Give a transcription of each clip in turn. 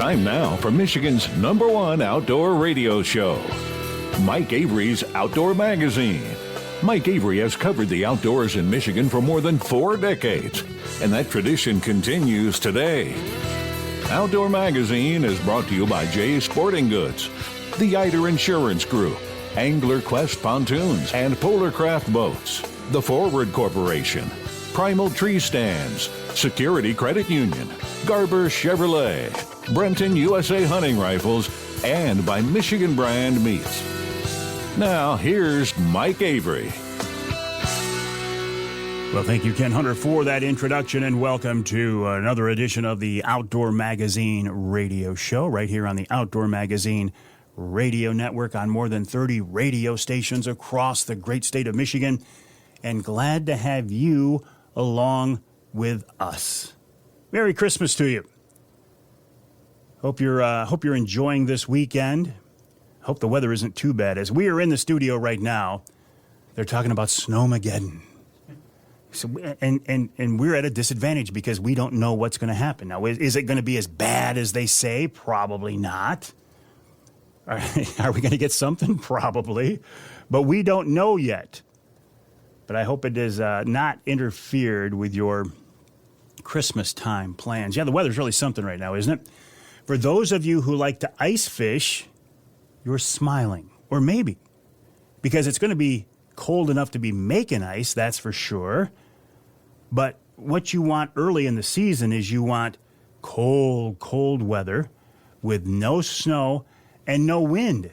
Time now for Michigan's #1 outdoor radio show, Mike Avery's Outdoor Magazine. Mike Avery has covered the outdoors in Michigan for more than 4 decades, and that tradition continues today. Outdoor Magazine is brought to you by Jay's Sporting Goods, the Ieuter Insurance Group, Angler Quest Pontoons and Polar Craft Boats, the Forward Corporation, Primal Tree Stands, Security Credit Union, Garber Chevrolet, Brenton USA Hunting Rifles, and by Michigan Brand Meats. Now, here's Mike Avery. Well, thank you, Ken Hunter, for that introduction, and welcome to another edition of the Outdoor Magazine radio show right here on the Outdoor Magazine radio network on more than 30 radio stations across the great state of Michigan, and glad to have you along with us. Merry Christmas to you. Hope you're enjoying this weekend. Hope the weather isn't too bad. As we are in the studio right now, they're talking about Snowmageddon. So, and we're at a disadvantage because we don't know what's going to happen. Now, is it going to be as bad as they say? Probably not. Are we going to get something? Probably. But we don't know yet. But I hope it has not interfered with your Christmas time plans. Yeah, the weather's really something right now, isn't it? For those of you who like to ice fish, you're smiling. Or maybe. Because it's going to be cold enough to be making ice, that's for sure. But what you want early in the season is you want cold weather with no snow and no wind.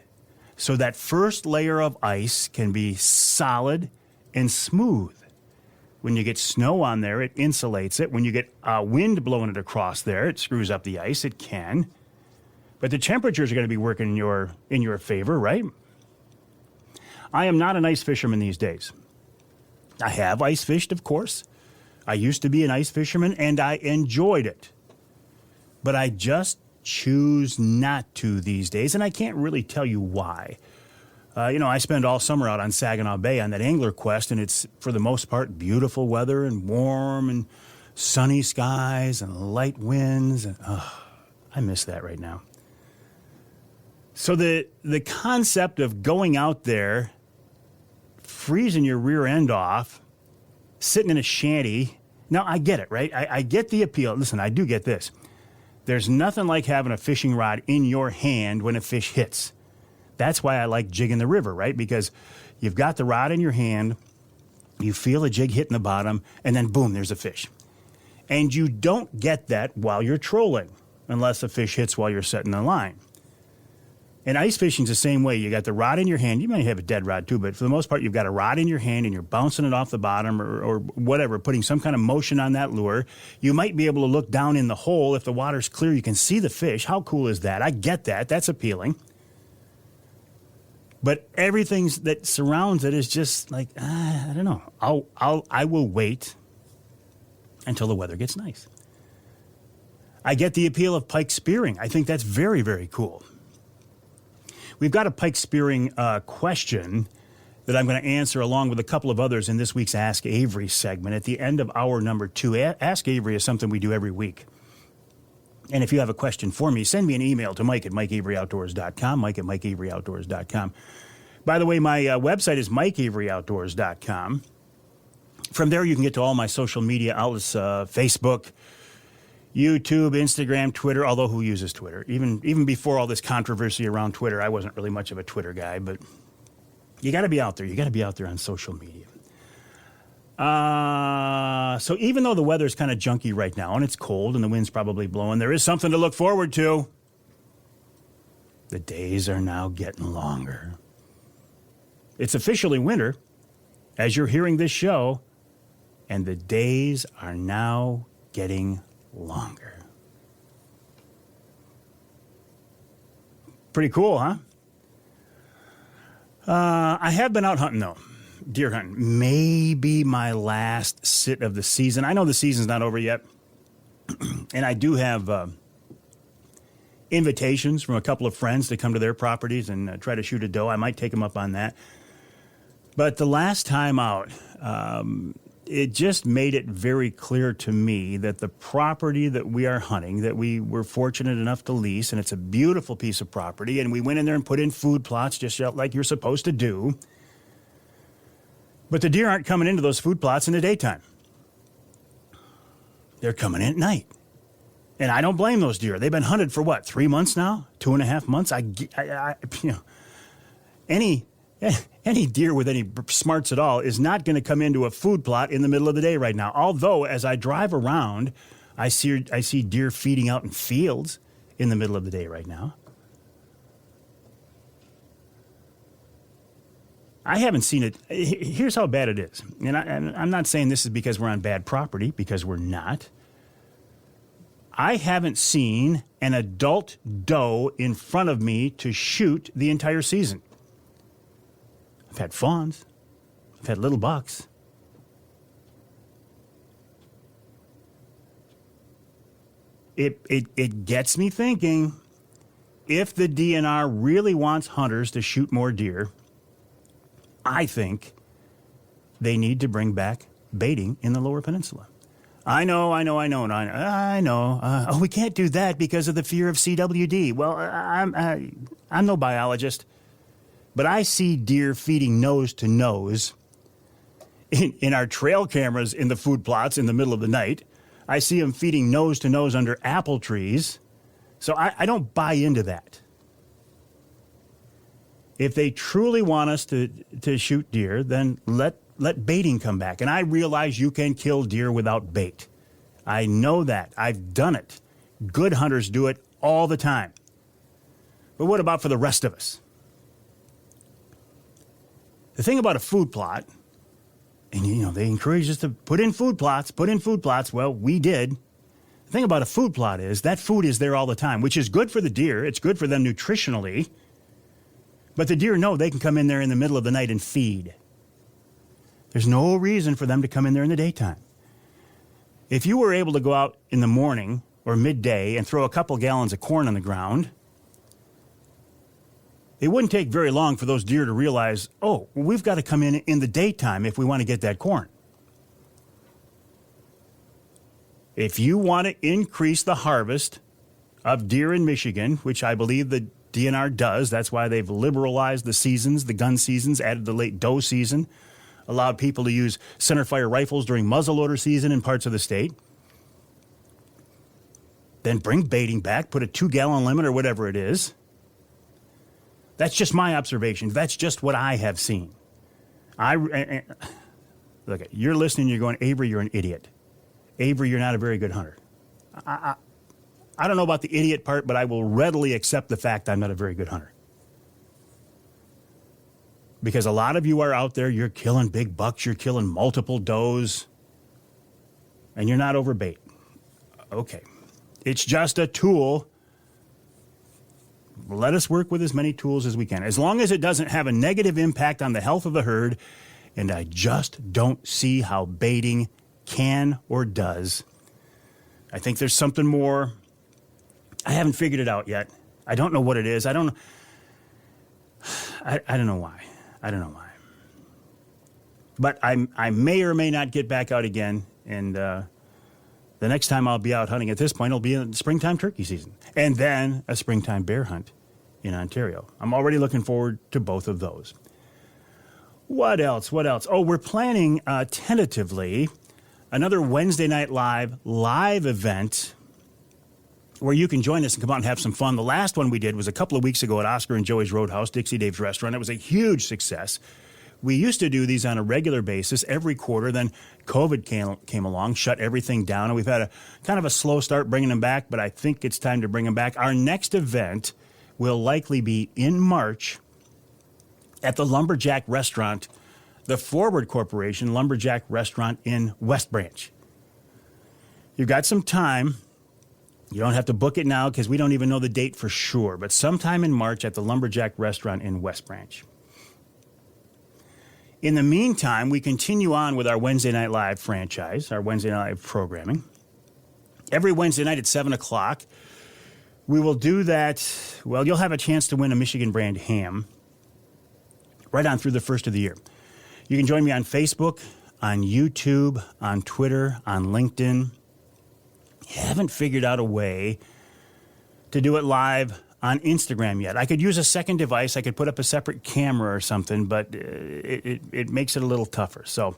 So that first layer of ice can be solid and smooth. When you get snow on there, it insulates it. When you get wind blowing it across there, it screws up the ice. It can. But the temperatures are going to be working in your favor, right? I am not an ice fisherman these days. I have ice fished, of course. I used to be an ice fisherman, and I enjoyed it. But I just choose not to these days, and I can't really tell you why. I spend all summer out on Saginaw Bay on that angler quest, and it's, for the most part, beautiful weather and warm and sunny skies and light winds. And I miss that right now. So the concept of going out there, freezing your rear end off, sitting in a shanty. Now, I get it, right? I get the appeal. Listen, I do get this. There's nothing like having a fishing rod in your hand when a fish hits. That's why I like jigging the river, right? Because you've got the rod in your hand, you feel a jig hitting the bottom, and then boom, there's a fish. And you don't get that while you're trolling, unless a fish hits while you're setting the line. And ice fishing's the same way. You got the rod in your hand. You might have a dead rod too, but for the most part, you've got a rod in your hand and you're bouncing it off the bottom or whatever, putting some kind of motion on that lure. You might be able to look down in the hole. If the water's clear, you can see the fish. How cool is that? I get that. That's appealing. But everything that surrounds it is just like, I don't know. I will wait until the weather gets nice. I get the appeal of pike spearing. I think that's very, very cool. We've got a pike spearing question that I'm going to answer along with a couple of others in this week's Ask Avery segment at the end of hour number 2. Ask Avery is something we do every week. And if you have a question for me, send me an email to mike@mikeaveryoutdoors.com, mike@mikeaveryoutdoors.com. By the way, my website is mikeaveryoutdoors.com. From there, you can get to all my social media outlets, Facebook, YouTube, Instagram, Twitter, although who uses Twitter? Even before all this controversy around Twitter, I wasn't really much of a Twitter guy, but you got to be out there. You got to be out there on social media. So even though the weather's kind of junky right now, and it's cold, and the wind's probably blowing, there is something to look forward to. The days are now getting longer. It's officially winter, as you're hearing this show, and the days are now getting longer. Pretty cool, huh? I have been out hunting, though. Deer hunting. Maybe my last sit of the season. I know the season's not over yet. And I do have invitations from a couple of friends to come to their properties and try to shoot a doe. I might take them up on that. But the last time out, it just made it very clear to me that the property that we are hunting, that we were fortunate enough to lease, and it's a beautiful piece of property, and we went in there and put in food plots just like you're supposed to do. But the deer aren't coming into those food plots in the daytime. They're coming in at night. And I don't blame those deer. They've been hunted for what, 3 months now? 2.5 months? Any deer with any smarts at all is not going to come into a food plot in the middle of the day right now. Although, as I drive around, I see deer feeding out in fields in the middle of the day right now. I haven't seen it. Here's how bad it is. And I'm not saying this is because we're on bad property, because we're not. I haven't seen an adult doe in front of me to shoot the entire season. I've had fawns. I've had little bucks. It gets me thinking, if the DNR really wants hunters to shoot more deer, I think they need to bring back baiting in the Lower Peninsula. I know. We can't do that because of the fear of CWD. Well, I'm no biologist, but I see deer feeding nose to nose in our trail cameras in the food plots in the middle of the night. I see them feeding nose to nose under apple trees. So I don't buy into that. If they truly want us to shoot deer, then let baiting come back. And I realize you can kill deer without bait. I know that. I've done it. Good hunters do it all the time. But what about for the rest of us? The thing about a food plot, and they encourage us to put in food plots. Well, we did. The thing about a food plot is that food is there all the time, which is good for the deer. It's good for them nutritionally. But the deer know they can come in there in the middle of the night and feed. There's no reason for them to come in there in the daytime. If you were able to go out in the morning or midday and throw a couple gallons of corn on the ground, it wouldn't take very long for those deer to realize, we've got to come in the daytime if we want to get that corn. If you want to increase the harvest of deer in Michigan, which I believe the DNR does, that's why they've liberalized the seasons, the gun seasons, added the late doe season, allowed people to use centerfire rifles during muzzleloader season in parts of the state. Then bring baiting back, put a 2-gallon limit or whatever it is. That's just my observation. That's just what I have seen. Look, you're listening, you're going, Avery, you're an idiot. Avery, you're not a very good hunter. I don't know about the idiot part, but I will readily accept the fact I'm not a very good hunter. Because a lot of you are out there, you're killing big bucks, you're killing multiple does, and you're not over bait. Okay. It's just a tool. Let us work with as many tools as we can, as long as it doesn't have a negative impact on the health of the herd, and I just don't see how baiting can or does. I think there's something more. I haven't figured it out yet. I don't know what it is. I don't know why. I don't know why. But I may or may not get back out again, and the next time I'll be out hunting at this point, it'll be in springtime turkey season, and then a springtime bear hunt in Ontario. I'm already looking forward to both of those. What else? Oh, we're planning tentatively another Wednesday Night live event where you can join us and come out and have some fun. The last one we did was a couple of weeks ago at Oscar and Joey's Roadhouse, Dixie Dave's restaurant. It was a huge success. We used to do these on a regular basis every quarter. Then COVID came along, shut everything down, and we've had a kind of a slow start bringing them back, but I think it's time to bring them back. Our next event will likely be in March at the Lumberjack Restaurant, the Forward Corporation Lumberjack Restaurant in West Branch. You've got some time. You don't have to book it now because we don't even know the date for sure, but sometime in March at the Lumberjack Restaurant in West Branch. In the meantime, we continue on with our Wednesday Night Live franchise, our Wednesday Night Live programming. Every Wednesday night at 7 o'clock, we will do that. Well, you'll have a chance to win a Michigan brand ham right on through the first of the year. You can join me on Facebook, on YouTube, on Twitter, on LinkedIn. Haven't figured out a way to do it live on Instagram yet. I could use a second device. I could put up a separate camera or something, but it makes it a little tougher. So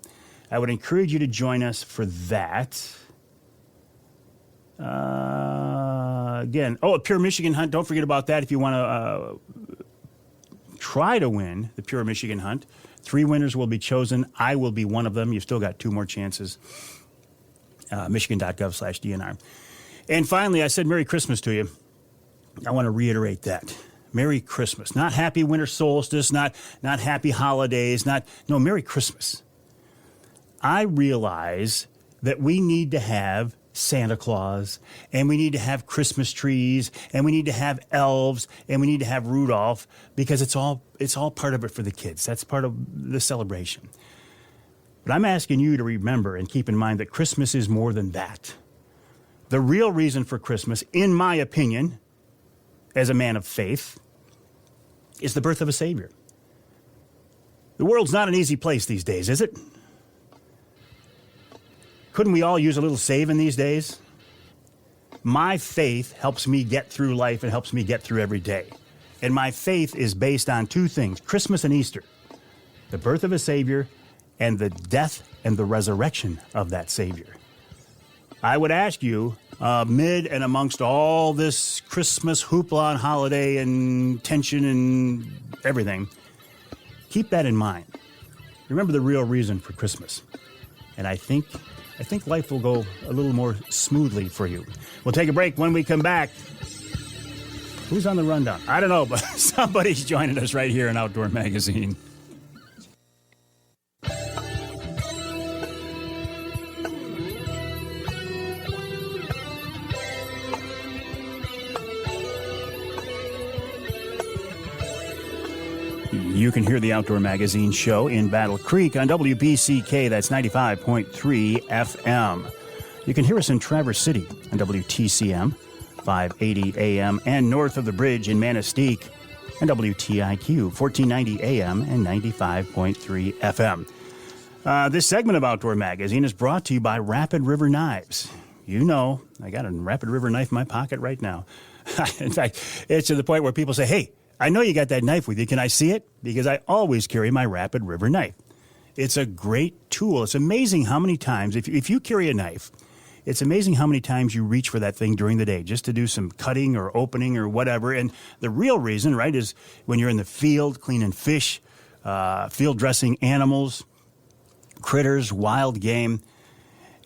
I would encourage you to join us for that. Again, a Pure Michigan Hunt. Don't forget about that if you want to try to win the Pure Michigan Hunt. 3 winners will be chosen. I will be one of them. You've still got 2 more chances. Michigan.gov/DNR. And finally, I said Merry Christmas to you. I want to reiterate that. Merry Christmas. Not happy winter solstice, not happy holidays, Merry Christmas. I realize that we need to have Santa Claus, and we need to have Christmas trees, and we need to have elves, and we need to have Rudolph, because it's all part of it for the kids. That's part of the celebration. But I'm asking you to remember and keep in mind that Christmas is more than that. The real reason for Christmas, in my opinion, as a man of faith, is the birth of a Savior. The world's not an easy place these days, is it? Couldn't we all use a little saving these days? My faith helps me get through life and helps me get through every day. And my faith is based on 2 things, Christmas and Easter. The birth of a Savior and the death and the resurrection of that Savior. I would ask you, amid and amongst all this Christmas hoopla and holiday and tension and everything, keep that in mind. Remember the real reason for Christmas. And I think life will go a little more smoothly for you. We'll take a break. When we come back, who's on the rundown? I don't know, but somebody's joining us right here in Outdoor Magazine. You can hear the Outdoor Magazine show in Battle Creek on WBCK, that's 95.3 FM. You can hear us in Traverse City on WTCM, 580 AM, and north of the bridge in Manistee on WTIQ, 1490 AM and 95.3 FM. This segment of Outdoor Magazine is brought to you by Rapid River Knives. You know, I got a Rapid River knife in my pocket right now. In fact, it's to the point where people say, hey, I know you got that knife with you. Can I see it? Because I always carry my Rapid River knife. It's a great tool. It's amazing how many times, if you carry a knife, it's amazing how many times you reach for that thing during the day just to do some cutting or opening or whatever. And the real reason, right, is when you're in the field cleaning fish, field dressing animals, critters, wild game.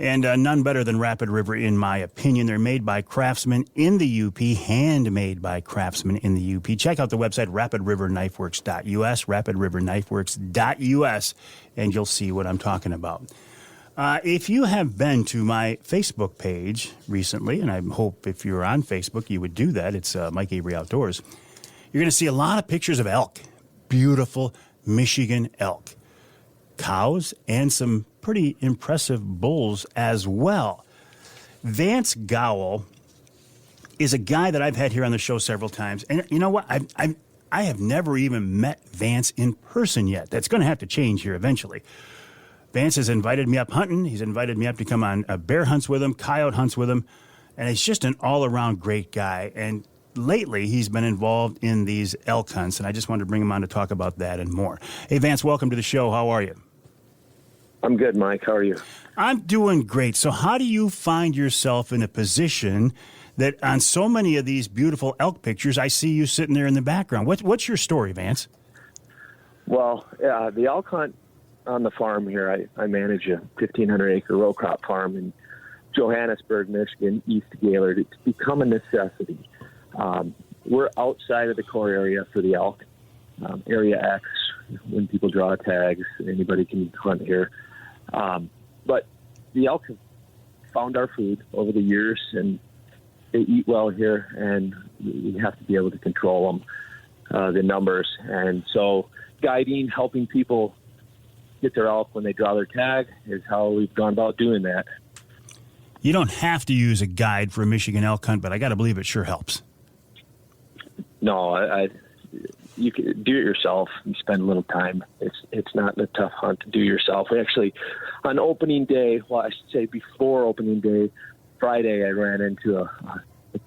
And none better than Rapid River, in my opinion. They're made by craftsmen in the UP, handmade by craftsmen in the UP. Check out the website, rapidriverknifeworks.us, rapidriverknifeworks.us, and you'll see what I'm talking about. If you have been to my Facebook page recently, and I hope if you're on Facebook you would do that, it's Mike Avery Outdoors, you're going to see a lot of pictures of elk, beautiful Michigan elk, cows, and some pretty impressive bulls as well. Vance Gawel is a guy that I've had here on the show several times. And you know what? I have never even met Vance in person yet. That's going to have to change here eventually. Vance has invited me up hunting. He's invited me up to come on bear hunts with him, coyote hunts with him. And he's just an all-around great guy. And lately, he's been involved in these elk hunts. And I just wanted to bring him on to talk about that and more. Hey, Vance, welcome to the show. How are you? I'm good, Mike. How are you? I'm doing great. So how do you find yourself in a position that on so many of these beautiful elk pictures, I see you sitting there in the background? What's your story, Vance? Well, the elk hunt on the farm here, I manage a 1,500-acre row crop farm in Johannesburg, Michigan, east of Gaylord. It's become a necessity. We're outside of the core area for the elk, Area X. When people draw tags, anybody can hunt here. But the elk have found our food over the years, and they eat well here, and we have to be able to control them, the numbers. And so guiding, helping people get their elk when they draw their tag is how we've gone about doing that. You don't have to use a guide for a Michigan elk hunt, but I got to believe it sure helps. No, you can do it yourself. You spend a little time. It's not a tough hunt to do yourself. We actually, on opening day, well, I should say before opening day, Friday, I ran into a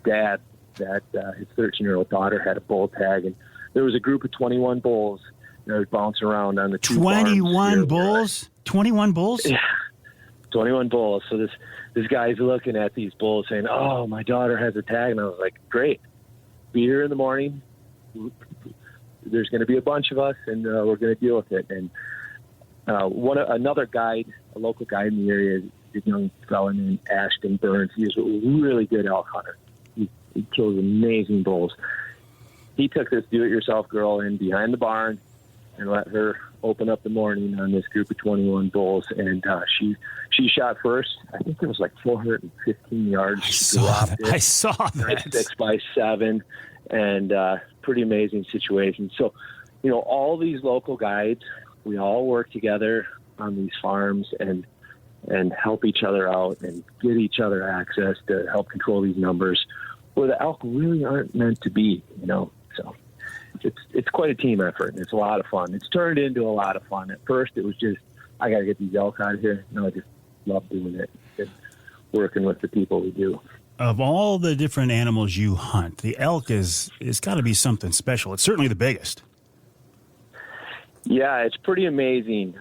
dad that his 13-year-old daughter had a bull tag, and there was a group of 21 bulls that were bouncing around on the 21 bulls? 21 bulls? Yeah, 21 bulls. So this guy's looking at these bulls saying, "Oh, my daughter has a tag," and I was like, "Great, be here in the morning. There's going to be a bunch of us, and we're going to deal with it." And another guide, a local guide in the area, is a young fellow named Ashton Burns. He's a really good elk hunter. He kills amazing bulls. He took this do-it-yourself girl in behind the barn and let her open up the morning on this group of 21 bulls. And she shot first. I think it was like 415 yards. I saw that. 6x7, and pretty amazing situation. So, all these local guides, we all work together on these farms and help each other out and get each other access to help control these numbers where the elk really aren't meant to be, So it's quite a team effort, and it's a lot of fun. It's turned into a lot of fun. At first, it was just, I got to get these elk out of here. I just love doing it and working with the people we do. Of all the different animals you hunt, the elk is got to be something special. It's certainly the biggest. Yeah, it's pretty amazing.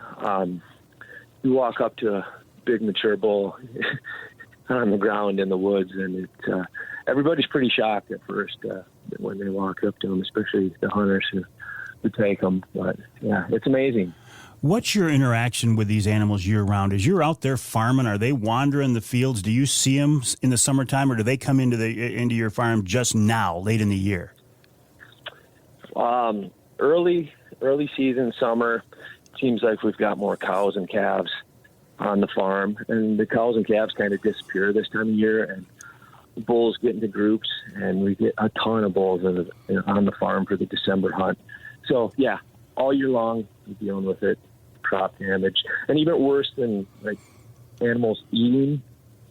You walk up to a big mature bull on the ground in the woods, and everybody's pretty shocked at first when they walk up to them, especially the hunters who take them. But yeah, it's amazing. What's your interaction with these animals year-round? As you're out there farming, are they wandering the fields? Do you see them in the summertime, or do they come into your farm just now, late in the year? Early season, summer, seems like we've got more cows and calves on the farm, and the cows and calves kind of disappear this time of year, and the bulls get into groups, and we get a ton of bulls on the farm for the December hunt. So yeah, all year long we're dealing with it, crop damage, and even worse than like animals eating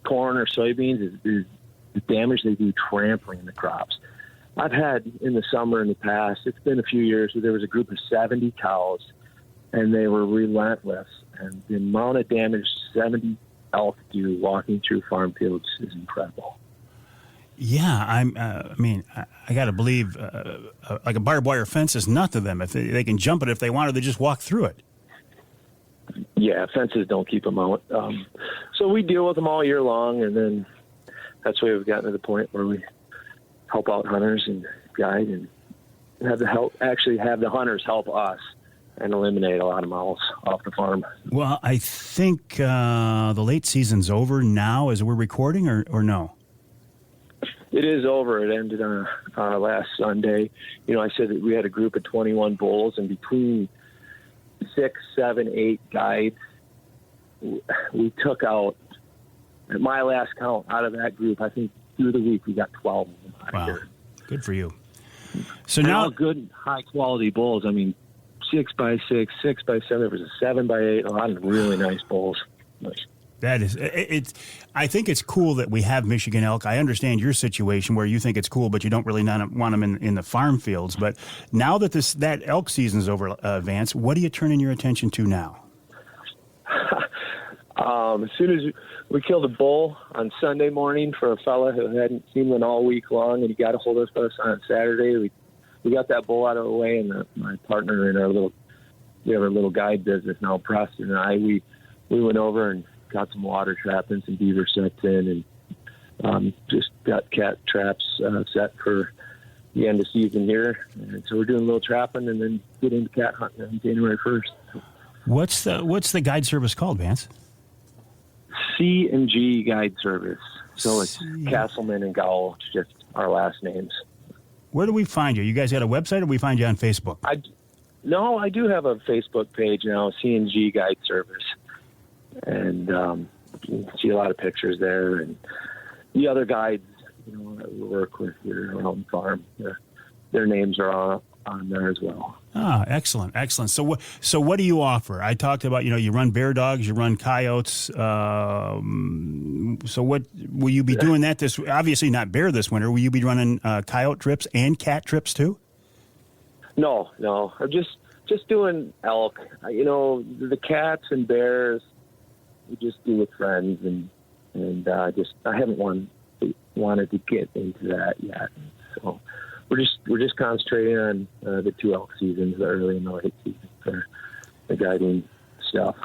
corn or soybeans is the damage they do trampling the crops. I've had in the summer in the past, it's been a few years, where there was a group of 70 cows, and they were relentless. And the amount of damage 70 elk do walking through farm fields is incredible. Yeah, I got to believe like a barbed wire fence is nothing to them. If they can jump it if they want, or they just walk through it. Yeah, fences don't keep them out. So we deal with them all year long, and then that's why we've gotten to the point where we help out hunters and guide and have the hunters help us and eliminate a lot of mouths off the farm. Well, I think the late season's over now as we're recording, or no? It is over. It ended on last Sunday. I said that we had a group of 21 bulls, and between 6, 7, 8 guides, we took out, at my last count, out of that group, I think through the week we got 12 of them out wow. here. Good for you. So and now, all good, high-quality bulls. 6x6, 6x7. There was a 7x8. A lot of really nice bulls. Nice. That is, I think it's cool that we have Michigan elk. I understand your situation where you think it's cool, but you don't really want them in the farm fields. But now that that elk season's over, Vance, what are you turning your attention to now? As soon as we killed a bull on Sunday morning for a fella who hadn't seen one all week long, and he got a hold of us on Saturday. We got that bull out of the way, and my partner in we have our little guide business now, Preston and I, we went over and got some water trapping, some beaver sets in, and just got cat traps set for the end of season here. And so we're doing a little trapping and then get into cat hunting on January 1st. What's the guide service called, Vance? C&G Guide Service. So it's Castleman and Gawel, just our last names. Where do we find you? You guys got a website, or we find you on Facebook? No, I do have a Facebook page now, C&G Guide Service. And you can see a lot of pictures there. And the other guides, that we work with here on the farm, their names are on there as well. Ah, excellent. So what do you offer? I talked about, you run bear dogs, you run coyotes. So what will you be doing that obviously not bear this winter? Will you be running coyote trips and cat trips too? No. I'm just doing elk. The cats and bears, we just do with friends, and I haven't wanted to get into that yet. So we're just concentrating on the 2 elk seasons, the early and the late season for the guiding stuff.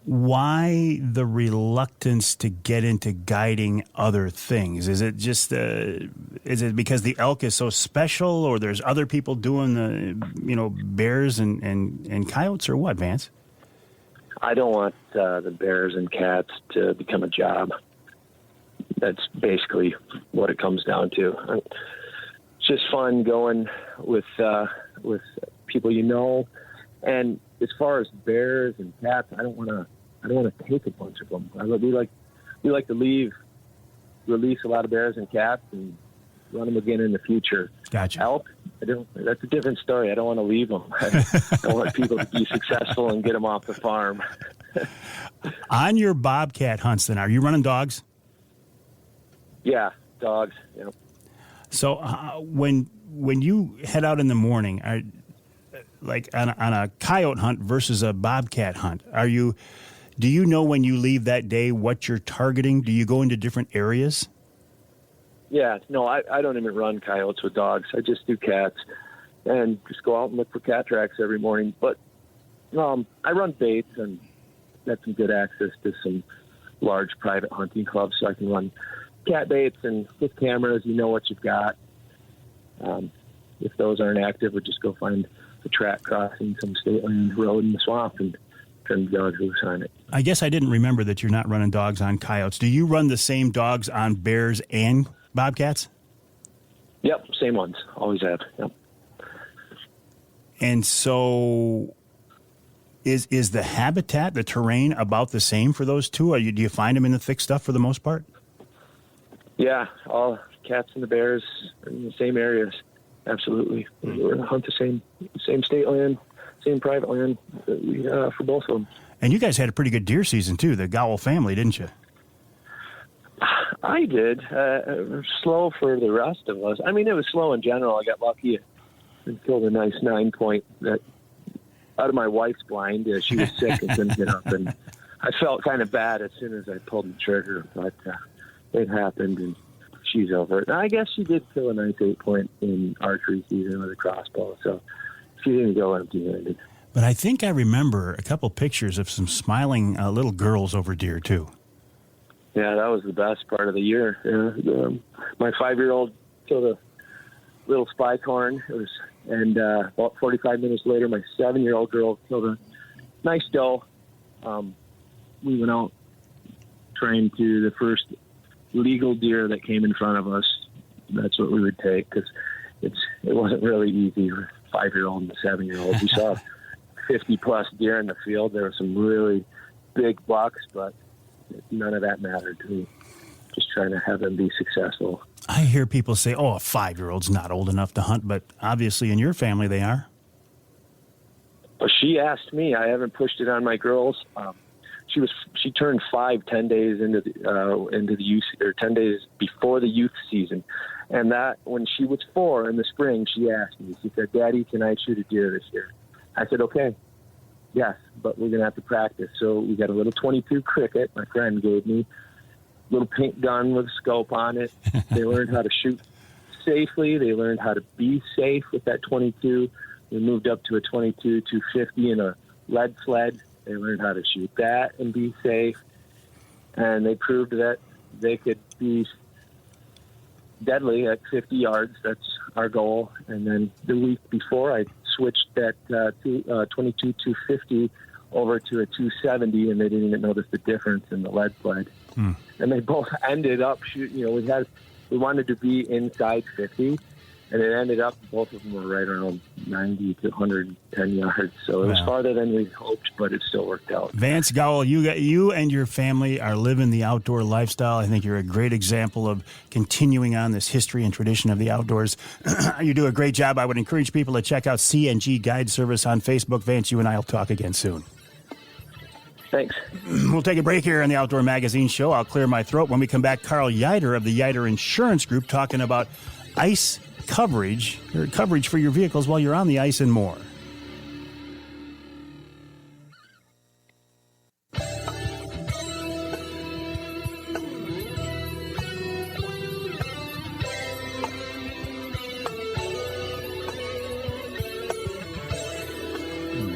Why the reluctance to get into guiding other things? Is it just is it because the elk is so special, or there's other people doing the bears and coyotes, or what, Vance? I don't want the bears and cats to become a job. That's basically what it comes down to. It's just fun going with people you know. And as far as bears and cats, I don't want to take a bunch of them. We like to release a lot of bears and cats and run them again in the future. Gotcha. Elk, that's a different story. I don't want to leave them. I want people to be successful and get them off the farm. On your bobcat hunts, then, are you running dogs? Yeah, dogs. Yeah. So when you head out in the morning, like on a coyote hunt versus a bobcat hunt, do you know when you leave that day what you're targeting? Do you go into different areas? Yeah, no, I don't even run coyotes with dogs. I just do cats and just go out and look for cat tracks every morning. But I run baits and got some good access to some large private hunting clubs, so I can run cat baits, and with cameras, you know what you've got. If those aren't active, we just go find a track crossing some state land road in the swamp and turn the dogs loose on it. I guess I didn't remember that you're not running dogs on coyotes. Do you run the same dogs on bears and bobcats? Yep, same ones. Always have. Yep. And so is the habitat, the terrain, about the same for those two? Do you find them in the thick stuff for the most part? Yeah, all cats and the bears are in the same areas. Absolutely. We're going to hunt the same state land, same private land for both of them. And you guys had a pretty good deer season, too, the Gawel family, didn't you? I did. Slow for the rest of us. I mean, it was slow in general. I got lucky and killed a nice 9-point that out of my wife's blind. She was sick and couldn't get up. And I felt kind of bad as soon as I pulled the trigger, but it happened, and she's over it. And I guess she did kill a nice 8-point in archery season with a crossbow, so she didn't go empty-handed. But I think I remember a couple pictures of some smiling little girls over deer, too. Yeah, that was the best part of the year. My 5-year-old killed a little spike-horn. And about 45 minutes later, my 7-year-old girl killed a nice doe. We went out trying to the first legal deer that came in front of us. That's what we would take, because it wasn't really easy for a 5-year-old and a 7-year-old. We saw 50-plus deer in the field. There were some really big bucks, but none of that mattered to me. Just trying to have them be successful. I hear people say, a 5-year-old's not old enough to hunt, but obviously in your family they are. Well, she asked me. I haven't pushed it on my girls. She turned 5 10 days into the youth, or 10 days before the youth season. And that when she was 4 in the spring, she asked me, she said, "Daddy, can I shoot a deer this year?" I said, "Okay, yes, but we're going to have to practice." So we got a little 22 cricket my friend gave me, little paint gun with a scope on it. They learned how to shoot safely. They learned how to be safe with that 22. We moved up to a 22 250 and a lead sled. They learned how to shoot that and be safe. And they proved that they could be deadly at 50 yards. That's our goal. And then the week before, I switched that 22 250 over to a 270, and they didn't even notice the difference in the lead sled. And they both ended up shooting. We wanted to be inside 50, and it ended up both of them were right around 90 to 110 yards. So it was farther than we hoped, but it still worked out. Vance Gawel, you and your family are living the outdoor lifestyle. I think you're a great example of continuing on this history and tradition of the outdoors. You do a great job. I would encourage people to check out CNG Guide Service on Facebook. Vance, you and I will talk again soon. Thanks. We'll take a break here on the Outdoor Magazine Show. I'll clear my throat. When we come back, Karl Ieuter of the Ieuter Insurance Group talking about ice coverage, or coverage for your vehicles while you're on the ice, and more.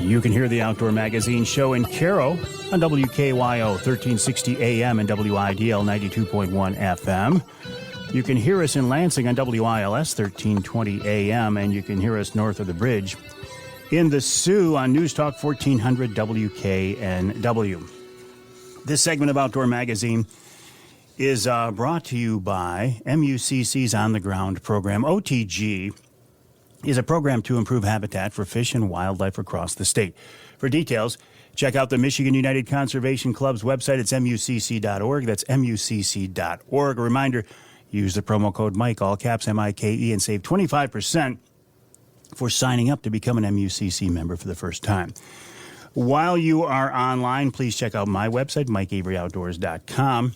You can hear the Outdoor Magazine show in Caro on WKYO 1360 AM and WIDL 92.1 FM. You can hear us in Lansing on WILS 1320 AM, and you can hear us north of the bridge in the Sioux on News Talk 1400 WKNW. This segment of Outdoor Magazine is brought to you by MUCC's On the Ground program. OTG is a program to improve habitat for fish and wildlife across the state. For details, check out the Michigan United Conservation Club's website. It's mucc.org. That's mucc.org. A reminder, use the promo code Mike, all caps MIKE, and save 25% for signing up to become an MUCC member for the first time. While you are online, please check out my website, MikeAveryOutdoors.com.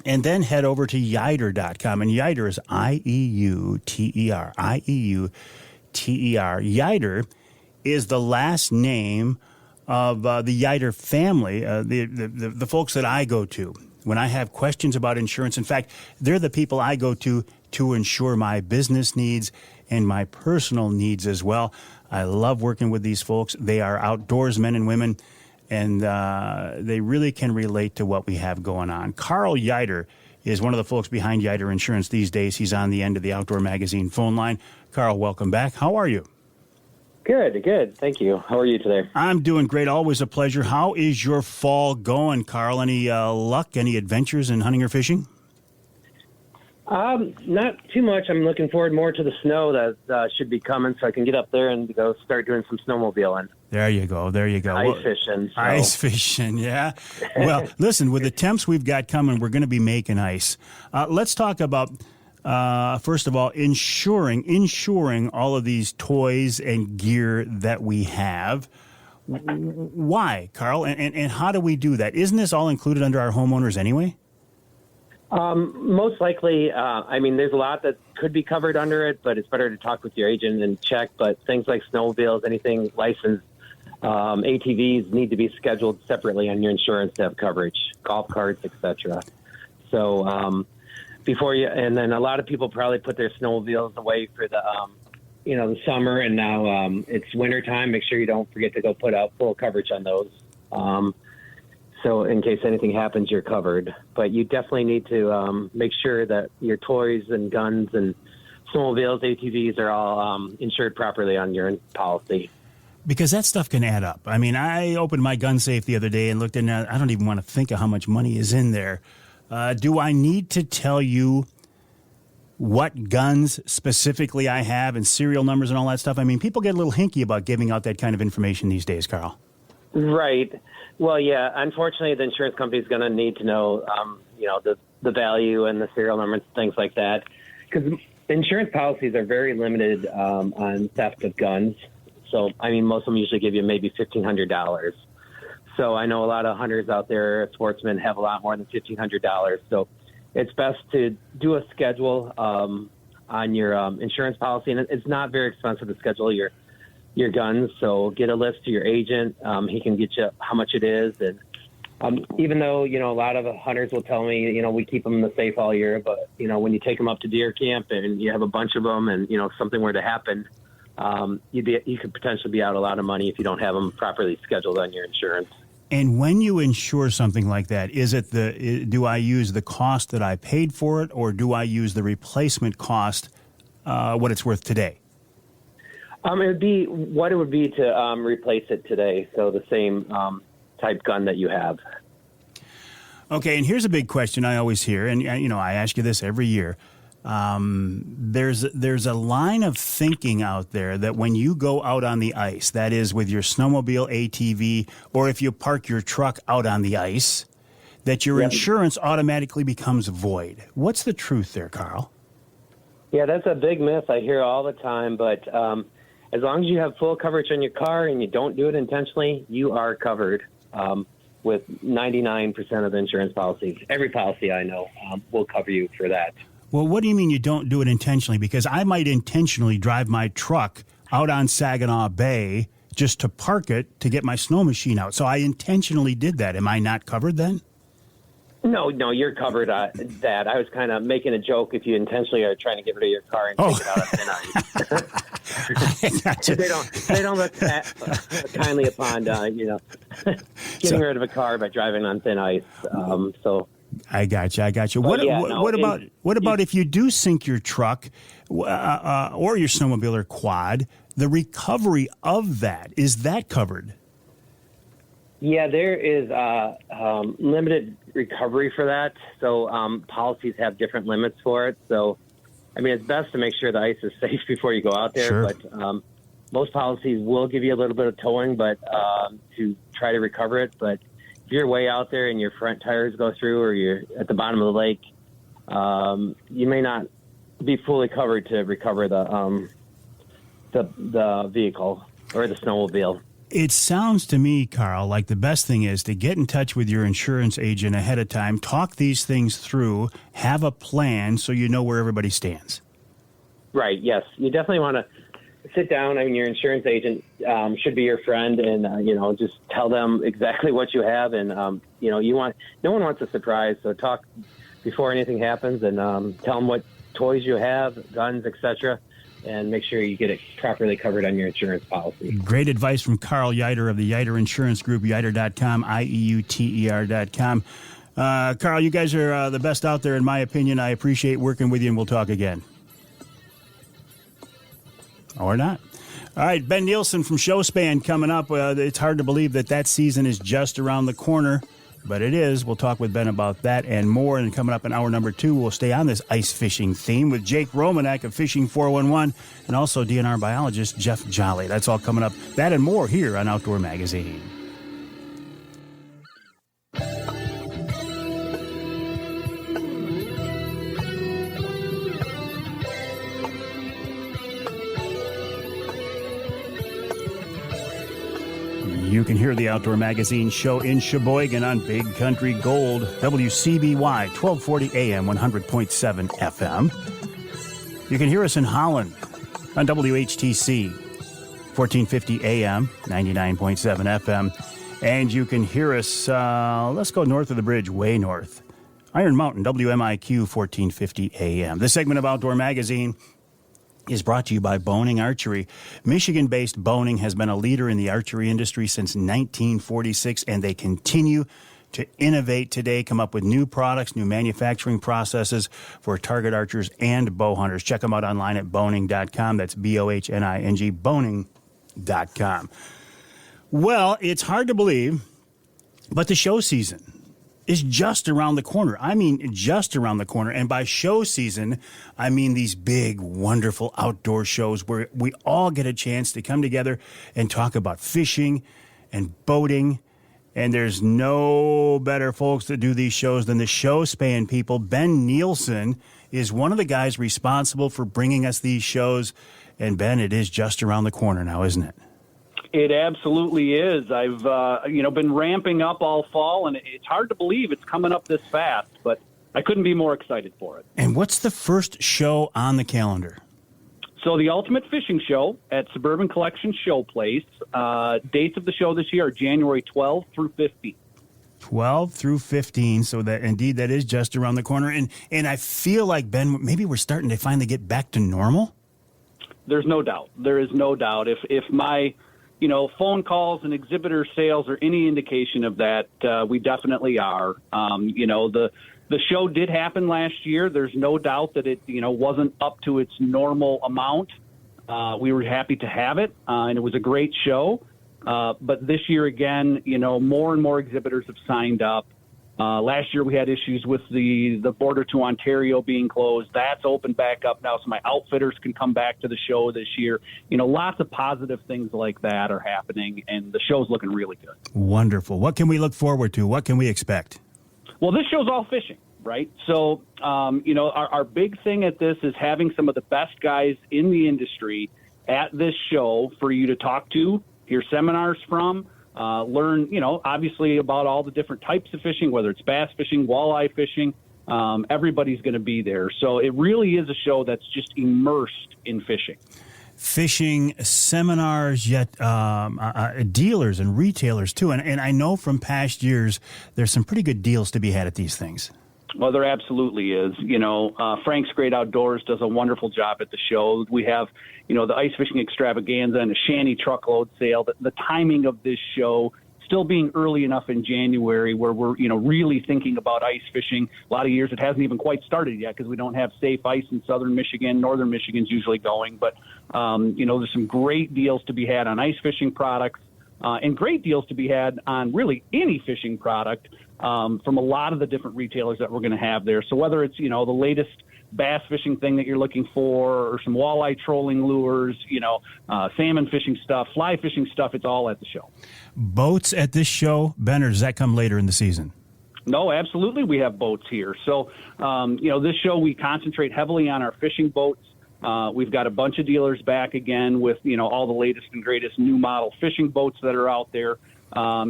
And then head over to Ieuter.com. And Ieuter is I-E-U-T-E-R. I-E-U-T-E-R. Ieuter is the last name of the Ieuter family, the folks that I go to when I have questions about insurance. In fact, they're the people I go to insure my business needs and my personal needs as well. I love working with these folks. They are outdoors men and women, and they really can relate to what we have going on. Karl Ieuter is one of the folks behind Ieuter Insurance these days. He's on the end of the Outdoor Magazine phone line. Karl, welcome back. How are you? Good. Thank you. How are you today? I'm doing great. Always a pleasure. How is your fall going, Karl? Any luck, any adventures in hunting or fishing? Not too much. I'm looking forward more to the snow that should be coming so I can get up there and go start doing some snowmobiling. There you go. Ice fishing. So. Ice fishing, yeah. Well, listen, with the temps we've got coming, we're going to be making ice. Let's talk about, first of all, insuring all of these toys and gear that we have. Why, Karl? And how do we do that? Isn't this all included under our homeowners anyway? Most likely, there's a lot that could be covered under it, but it's better to talk with your agent and check. But things like snowmobiles, anything licensed, ATVs need to be scheduled separately on your insurance to have coverage, golf carts, etc. So and then a lot of people probably put their snowmobiles away for the summer, and now it's wintertime. Make sure you don't forget to go put out full coverage on those. So in case anything happens, you're covered. But you definitely need to make sure that your toys and guns and snowmobiles, ATVs are all insured properly on your policy. Because that stuff can add up. I mean, I opened my gun safe the other day and looked in there. I don't even want to think of how much money is in there. Do I need to tell you what guns specifically I have and serial numbers and all that stuff? I mean, people get a little hinky about giving out that kind of information these days, Karl. Right. Well, yeah, unfortunately, the insurance company is going to need to know, the value and the serial number and things like that. Because insurance policies are very limited on theft of guns. So, most of them usually give you maybe $1,500. So I know a lot of hunters out there, sportsmen, have a lot more than $1,500. So it's best to do a schedule on your insurance policy. And it's not very expensive to schedule your guns, so get a list to your agent. He can get you how much it is, and even though a lot of hunters will tell me we keep them in the safe all year, but when you take them up to deer camp and you have a bunch of them, and something were to happen, you could potentially be out a lot of money if you don't have them properly scheduled on your insurance. And when you insure something like that, do I use the cost that I paid for it, or do I use the replacement cost, what it's worth today? It would be what it would be to replace it today, so the same type gun that you have. Okay, and here's a big question I always hear, and I ask you this every year. There's a line of thinking out there that when you go out on the ice, that is with your snowmobile, ATV, or if you park your truck out on the ice, that your insurance automatically becomes void. What's the truth there, Karl? Yeah, that's a big myth I hear all the time, but as long as you have full coverage on your car and you don't do it intentionally, you are covered with 99% of insurance policies. Every policy I know will cover you for that. Well, what do you mean you don't do it intentionally? Because I might intentionally drive my truck out on Saginaw Bay just to park it to get my snow machine out. So I intentionally did that. Am I not covered then? No, you're covered that. I was kind of making a joke if you intentionally are trying to get rid of your car and take it out on thin ice. They don't look kindly upon getting rid of a car by driving on thin ice. I got you. What about if you do sink your truck or your snowmobile or quad? The recovery of that, is that covered? Yeah, there is limited recovery for that. So policies have different limits for it. So, I mean, it's best to make sure the ice is safe before you go out there. Sure. But most policies will give you a little bit of towing, but to try to recover it. But if you're way out there and your front tires go through, or you're at the bottom of the lake, you may not be fully covered to recover the vehicle or the snowmobile. It sounds to me, Karl, like the best thing is to get in touch with your insurance agent ahead of time, talk these things through, have a plan so you know where everybody stands. Right, yes. You definitely want to sit down. I mean, your insurance agent should be your friend, and, just tell them exactly what you have. And, no one wants a surprise, so talk before anything happens and tell them what toys you have, guns, etc., and make sure you get it properly covered on your insurance policy. Great advice from Karl Ieuter of the Ieuter Insurance Group, Ieuter.com, IEUTER.com. Karl, you guys are the best out there, in my opinion. I appreciate working with you, and we'll talk again. Or not. All right, Ben Nielsen from Showspan coming up. It's hard to believe that season is just around the corner, but it is. We'll talk with Ben about that and more. And coming up in hour number 2, we'll stay on this ice fishing theme with Jake Romanack of Fishing 411 and also DNR biologist Jeff Jolley. That's all coming up. That and more here on Outdoor Magazine. You can hear the Outdoor Magazine show in Sheboygan on Big Country Gold, WCBY, 1240 AM, 100.7 FM. You can hear us in Holland on WHTC, 1450 AM, 99.7 FM. And you can hear us, let's go north of the bridge, way north. Iron Mountain, WMIQ, 1450 AM. This segment of Outdoor Magazine is brought to you by Boning Archery. Michigan-based Boning has been a leader in the archery industry since 1946, and they continue to innovate today, come up with new products, new manufacturing processes for target archers and bow hunters. Check them out online at boning.com. That's B-O-H-N-I-N-G, boning.com. Well, it's hard to believe, but the show season is just around the corner. I mean, just around the corner. And by show season, I mean these big, wonderful outdoor shows where we all get a chance to come together and talk about fishing and boating. And there's no better folks that do these shows than the Showspan people. Ben Nielsen is one of the guys responsible for bringing us these shows. And Ben, it is just around the corner now, isn't it? It absolutely is. I've been ramping up all fall, and it's hard to believe it's coming up this fast, but I couldn't be more excited for it. And what's the first show on the calendar? So the Ultimate Fishing Show at Suburban Collection Showplace. Dates of the show this year are January 12 through 15. 12 through 15, so that indeed that is just around the corner. And I feel like, Ben, maybe we're starting to finally get back to normal? There's no doubt. There is no doubt. If my phone calls and exhibitor sales are any indication of that, we definitely are. The show did happen last year. There's no doubt that it, wasn't up to its normal amount. We were happy to have it, and it was a great show. But this year, again, more and more exhibitors have signed up. Last year we had issues with the border to Ontario being closed. That's opened back up now, so my outfitters can come back to the show this year. Lots of positive things like that are happening, and the show's looking really good. Wonderful. What can we look forward to? What can we expect? Well, this show's all fishing, right? So, our big thing at this is having some of the best guys in the industry at this show for you to talk to, hear seminars from, learn, obviously about all the different types of fishing, whether it's bass fishing, walleye fishing. Everybody's going to be there. So it really is a show that's just immersed in fishing. Fishing seminars, yet dealers and retailers, too. And I know from past years there's some pretty good deals to be had at these things. Well, there absolutely is. Frank's Great Outdoors does a wonderful job at the show. We have, the ice fishing extravaganza and a shanty truckload sale. The timing of this show still being early enough in January where we're, really thinking about ice fishing. A lot of years it hasn't even quite started yet because we don't have safe ice in southern Michigan. Northern Michigan's usually going. But, there's some great deals to be had on ice fishing products and great deals to be had on really any fishing product. From a lot of the different retailers that we're going to have there. So whether it's, the latest bass fishing thing that you're looking for or some walleye trolling lures, salmon fishing stuff, fly fishing stuff, it's all at the show. Boats at this show, Ben, or does that come later in the season? No, absolutely. We have boats here. So, this show, we concentrate heavily on our fishing boats. We've got a bunch of dealers back again with, all the latest and greatest new model fishing boats that are out there.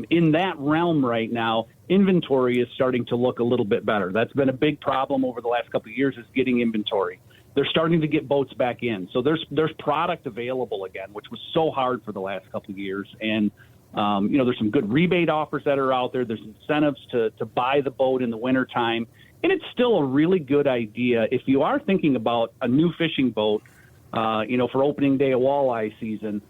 In that realm right now, inventory is starting to look a little bit better. That's been a big problem over the last couple of years is getting inventory. They're starting to get boats back in. So there's product available again, which was so hard for the last couple of years. And, there's some good rebate offers that are out there. There's incentives to buy the boat in the wintertime. And it's still a really good idea if you are thinking about a new fishing boat, for opening day of walleye season.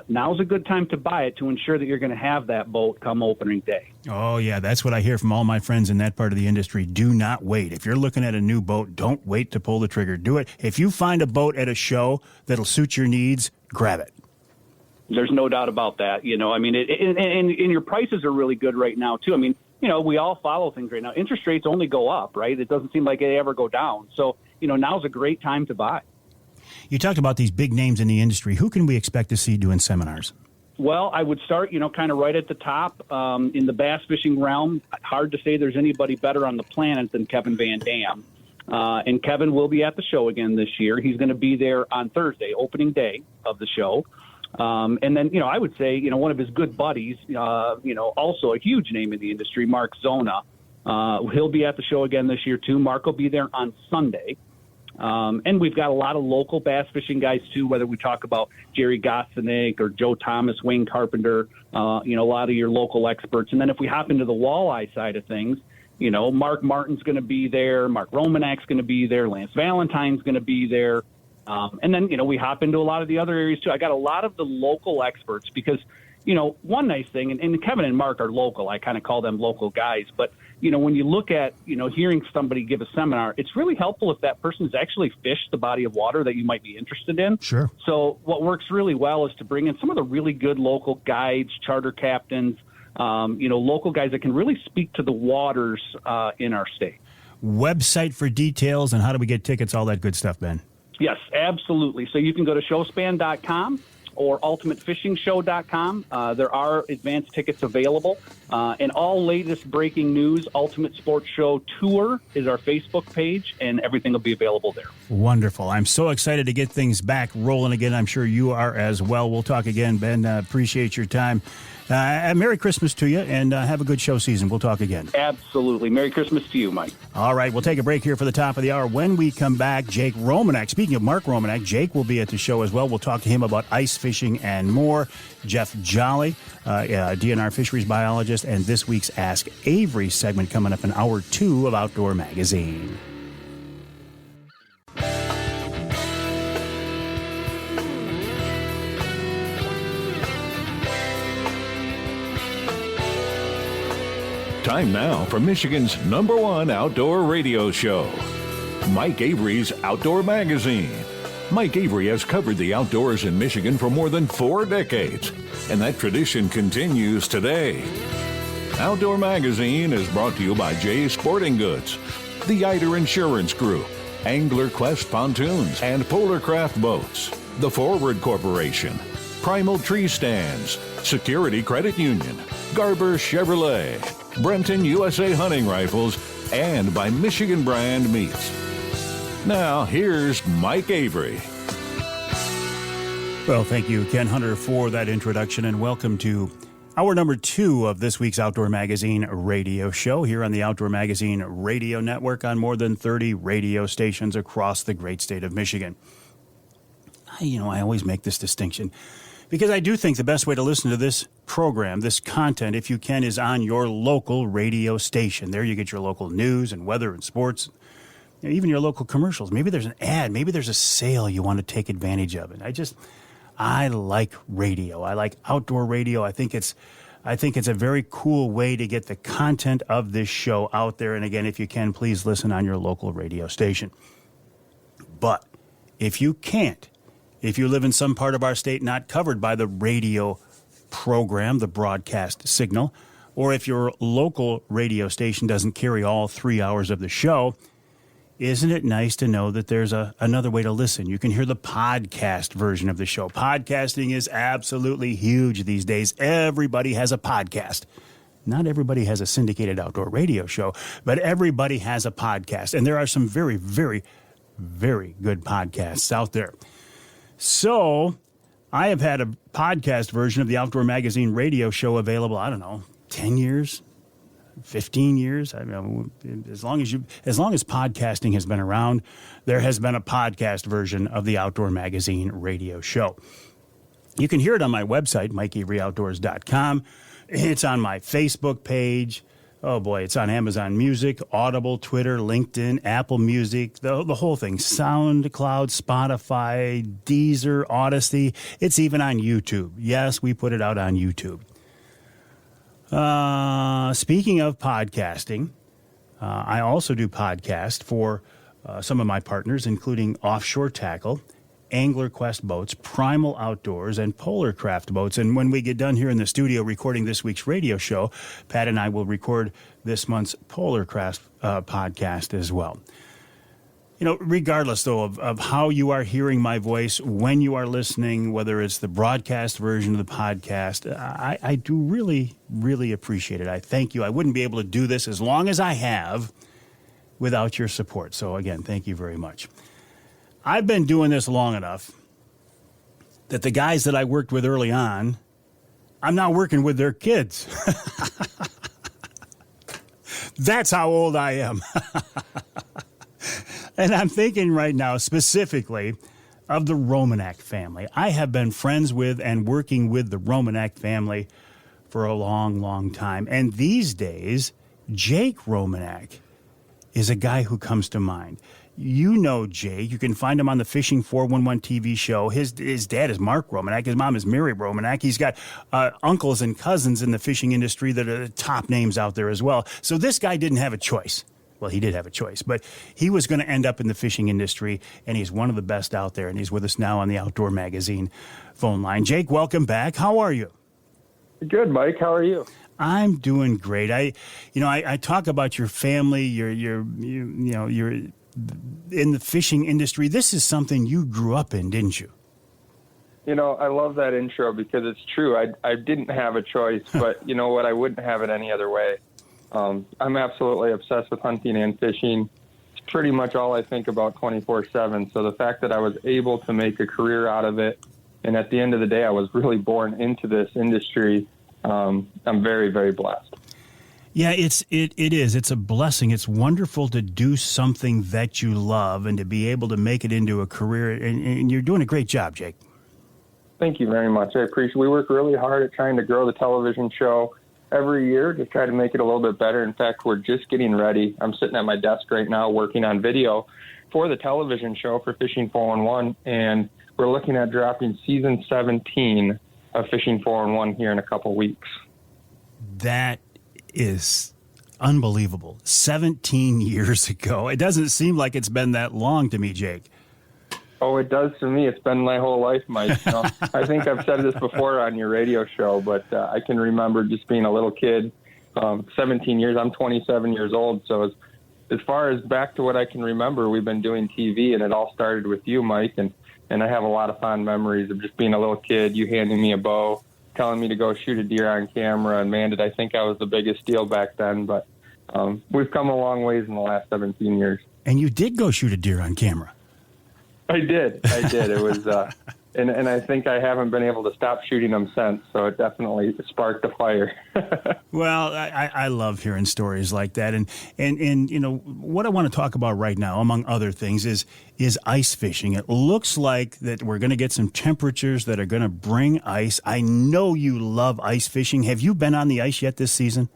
Now's a good time to buy it to ensure that you're going to have that boat come opening day. Oh, yeah, that's what I hear from all my friends in that part of the industry. Do not wait. If you're looking at a new boat, don't wait to pull the trigger. Do it. If you find a boat at a show that'll suit your needs, grab it. There's no doubt about that. And your prices are really good right now, too. We all follow things right now. Interest rates only go up, right? It doesn't seem like they ever go down. So, now's a great time to buy. You talked about these big names in the industry. Who can we expect to see doing seminars? Well, I would start, kind of right at the top in the bass fishing realm. Hard to say there's anybody better on the planet than Kevin Van Dam. And Kevin will be at the show again this year. He's going to be there on Thursday, opening day of the show. And then, I would say, one of his good buddies, also a huge name in the industry, Mark Zona. He'll be at the show again this year, too. Mark will be there on Sunday. And we've got a lot of local bass fishing guys, too, whether we talk about Jerry Gossinick or Joe Thomas, Wayne Carpenter, a lot of your local experts. And then if we hop into the walleye side of things, Mark Martin's going to be there. Mark Romanack's going to be there. Lance Valentine's going to be there. And then, we hop into a lot of the other areas, too. I got a lot of the local experts because, one nice thing, and Kevin and Mark are local. I kind of call them local guys. But, when you look at, hearing somebody give a seminar, it's really helpful if that person's actually fished the body of water that you might be interested in. Sure. So what works really well is to bring in some of the really good local guides, charter captains, local guys that can really speak to the waters in our state. Website for details and how do we get tickets, all that good stuff, Ben? Yes, absolutely. So you can go to showspan.com or ultimatefishingshow.com. There are advance tickets available. And all latest breaking news, Ultimate Sports Show Tour is our Facebook page, and everything will be available there. Wonderful. I'm so excited to get things back rolling again. I'm sure you are as well. We'll talk again, Ben. Appreciate your time. Merry Christmas to you, and have a good show season. We'll talk again. Absolutely. Merry Christmas to you, Mike. All right, we'll take a break here for the top of the hour. When we come back, Jake Romanack. Speaking of Mark Romanack, Jake will be at the show as well. We'll talk to him about ice fishing and more. Jeff Jolley, DNR Fisheries Biologist, and this week's Ask Avery segment coming up in Hour 2 of Outdoor Magazine. Time now for Michigan's #1 outdoor radio show, Mike Avery's Outdoor Magazine. Mike Avery has covered the outdoors in Michigan for more than 4 decades, and that tradition continues today. Outdoor Magazine is brought to you by Jay's Sporting Goods, the Ieuter Insurance Group, Angler Quest Pontoons and Polarcraft Boats, the Forward Corporation, Primal Tree Stands, Security Credit Union, Garber Chevrolet, Brenton USA Hunting Rifles, and by Michigan Brand Meats. Now, here's Mike Avery. Well, thank you, Ken Hunter, for that introduction, and welcome to hour number 2 of this week's Outdoor Magazine radio show here on the Outdoor Magazine Radio Network on more than 30 radio stations across the great state of Michigan. I always make this distinction. Because I do think the best way to listen to this program, this content, if you can, is on your local radio station. There you get your local news and weather and sports, even your local commercials. Maybe there's an ad. Maybe there's a sale you want to take advantage of. And I like radio. I like outdoor radio. I think it's a very cool way to get the content of this show out there. And again, if you can, please listen on your local radio station. But if you can't, if you live in some part of our state not covered by the radio program, the broadcast signal, or if your local radio station doesn't carry all 3 hours of the show, isn't it nice to know that there's another way to listen? You can hear the podcast version of the show. Podcasting is absolutely huge these days. Everybody has a podcast. Not everybody has a syndicated outdoor radio show, but everybody has a podcast. And there are some very, very, very good podcasts out there. So I have had a podcast version of the Outdoor Magazine radio show available, 10 years, 15 years. I mean, as long as podcasting has been around, there has been a podcast version of the Outdoor Magazine radio show. You can hear it on my website, MikeAveryOutdoors.com. It's on my Facebook page. Oh boy, it's on Amazon Music, Audible, Twitter, LinkedIn, Apple Music, the whole thing. SoundCloud, Spotify, Deezer, Odyssey. It's even on YouTube. Yes, we put it out on YouTube. Speaking of podcasting, I also do podcasts for some of my partners, including Offshore Tackle, Angler Quest Boats, Primal Outdoors, and Polar Craft Boats. And when we get done here in the studio recording this week's radio show, Pat and I will record this month's Polar Craft podcast as well. Regardless, though, of how you are hearing my voice, when you are listening, whether it's the broadcast version of the podcast, I do really, really appreciate it. I thank you. I wouldn't be able to do this as long as I have without your support. So, again, thank you very much. I've been doing this long enough that the guys that I worked with early on, I'm now working with their kids. That's how old I am. And I'm thinking right now specifically of the Romanack family. I have been friends with and working with the Romanack family for a long, long time. And these days, Jake Romanack is a guy who comes to mind. You know Jake. You can find him on the Fishing 411 TV show. His dad is Mark Romanack. His mom is Mary Romanack. He's got uncles and cousins in the fishing industry that are the top names out there as well. So this guy didn't have a choice. Well, he did have a choice, but he was going to end up in the fishing industry, and he's one of the best out there, and he's with us now on the Outdoor Magazine phone line. Jake, welcome back. How are you? Good, Mike. How are you? I'm doing great. I talk about your family. You're in the fishing industry. This is something you grew up in, didn't you? I love that intro because it's true. I didn't have a choice, but you know what? I wouldn't have it any other way. I'm absolutely obsessed with hunting and fishing. It's pretty much all I think about 24/7. So the fact that I was able to make a career out of it, and at the end of the day, I was really born into this industry. I'm very, very blessed. Yeah, it is. It's a blessing. It's wonderful to do something that you love and to be able to make it into a career. And you're doing a great job, Jake. Thank you very much. I appreciate it. We work really hard at trying to grow the television show every year to try to make it a little bit better. In fact, we're just getting ready. I'm sitting at my desk right now working on video for the television show for Fishing 411, and we're looking at dropping season 17 of Fishing 411 here in a couple weeks. That is unbelievable. 17 years ago. It doesn't seem like it's been that long to me, Jake. Oh, it does to me. It's been my whole life, Mike. I think I've said this before on your radio show, but I can remember just being a little kid, 17 years. I'm 27 years old. So as far as back to what I can remember, we've been doing TV, and it all started with you, Mike. And I have a lot of fond memories of just being a little kid, you handing me a bow, telling me to go shoot a deer on camera. And man, did I think I was the biggest deal back then. But we've come a long ways in the last 17 years. And you did go shoot a deer on camera. I did. It And I think I haven't been able to stop shooting them since, so it definitely sparked a fire. Well, I love hearing stories like that. And you know, what I want to talk about right now, among other things, is ice fishing. It looks like that we're going to get some temperatures that are going to bring ice. I know you love ice fishing. Have you been on the ice yet this season?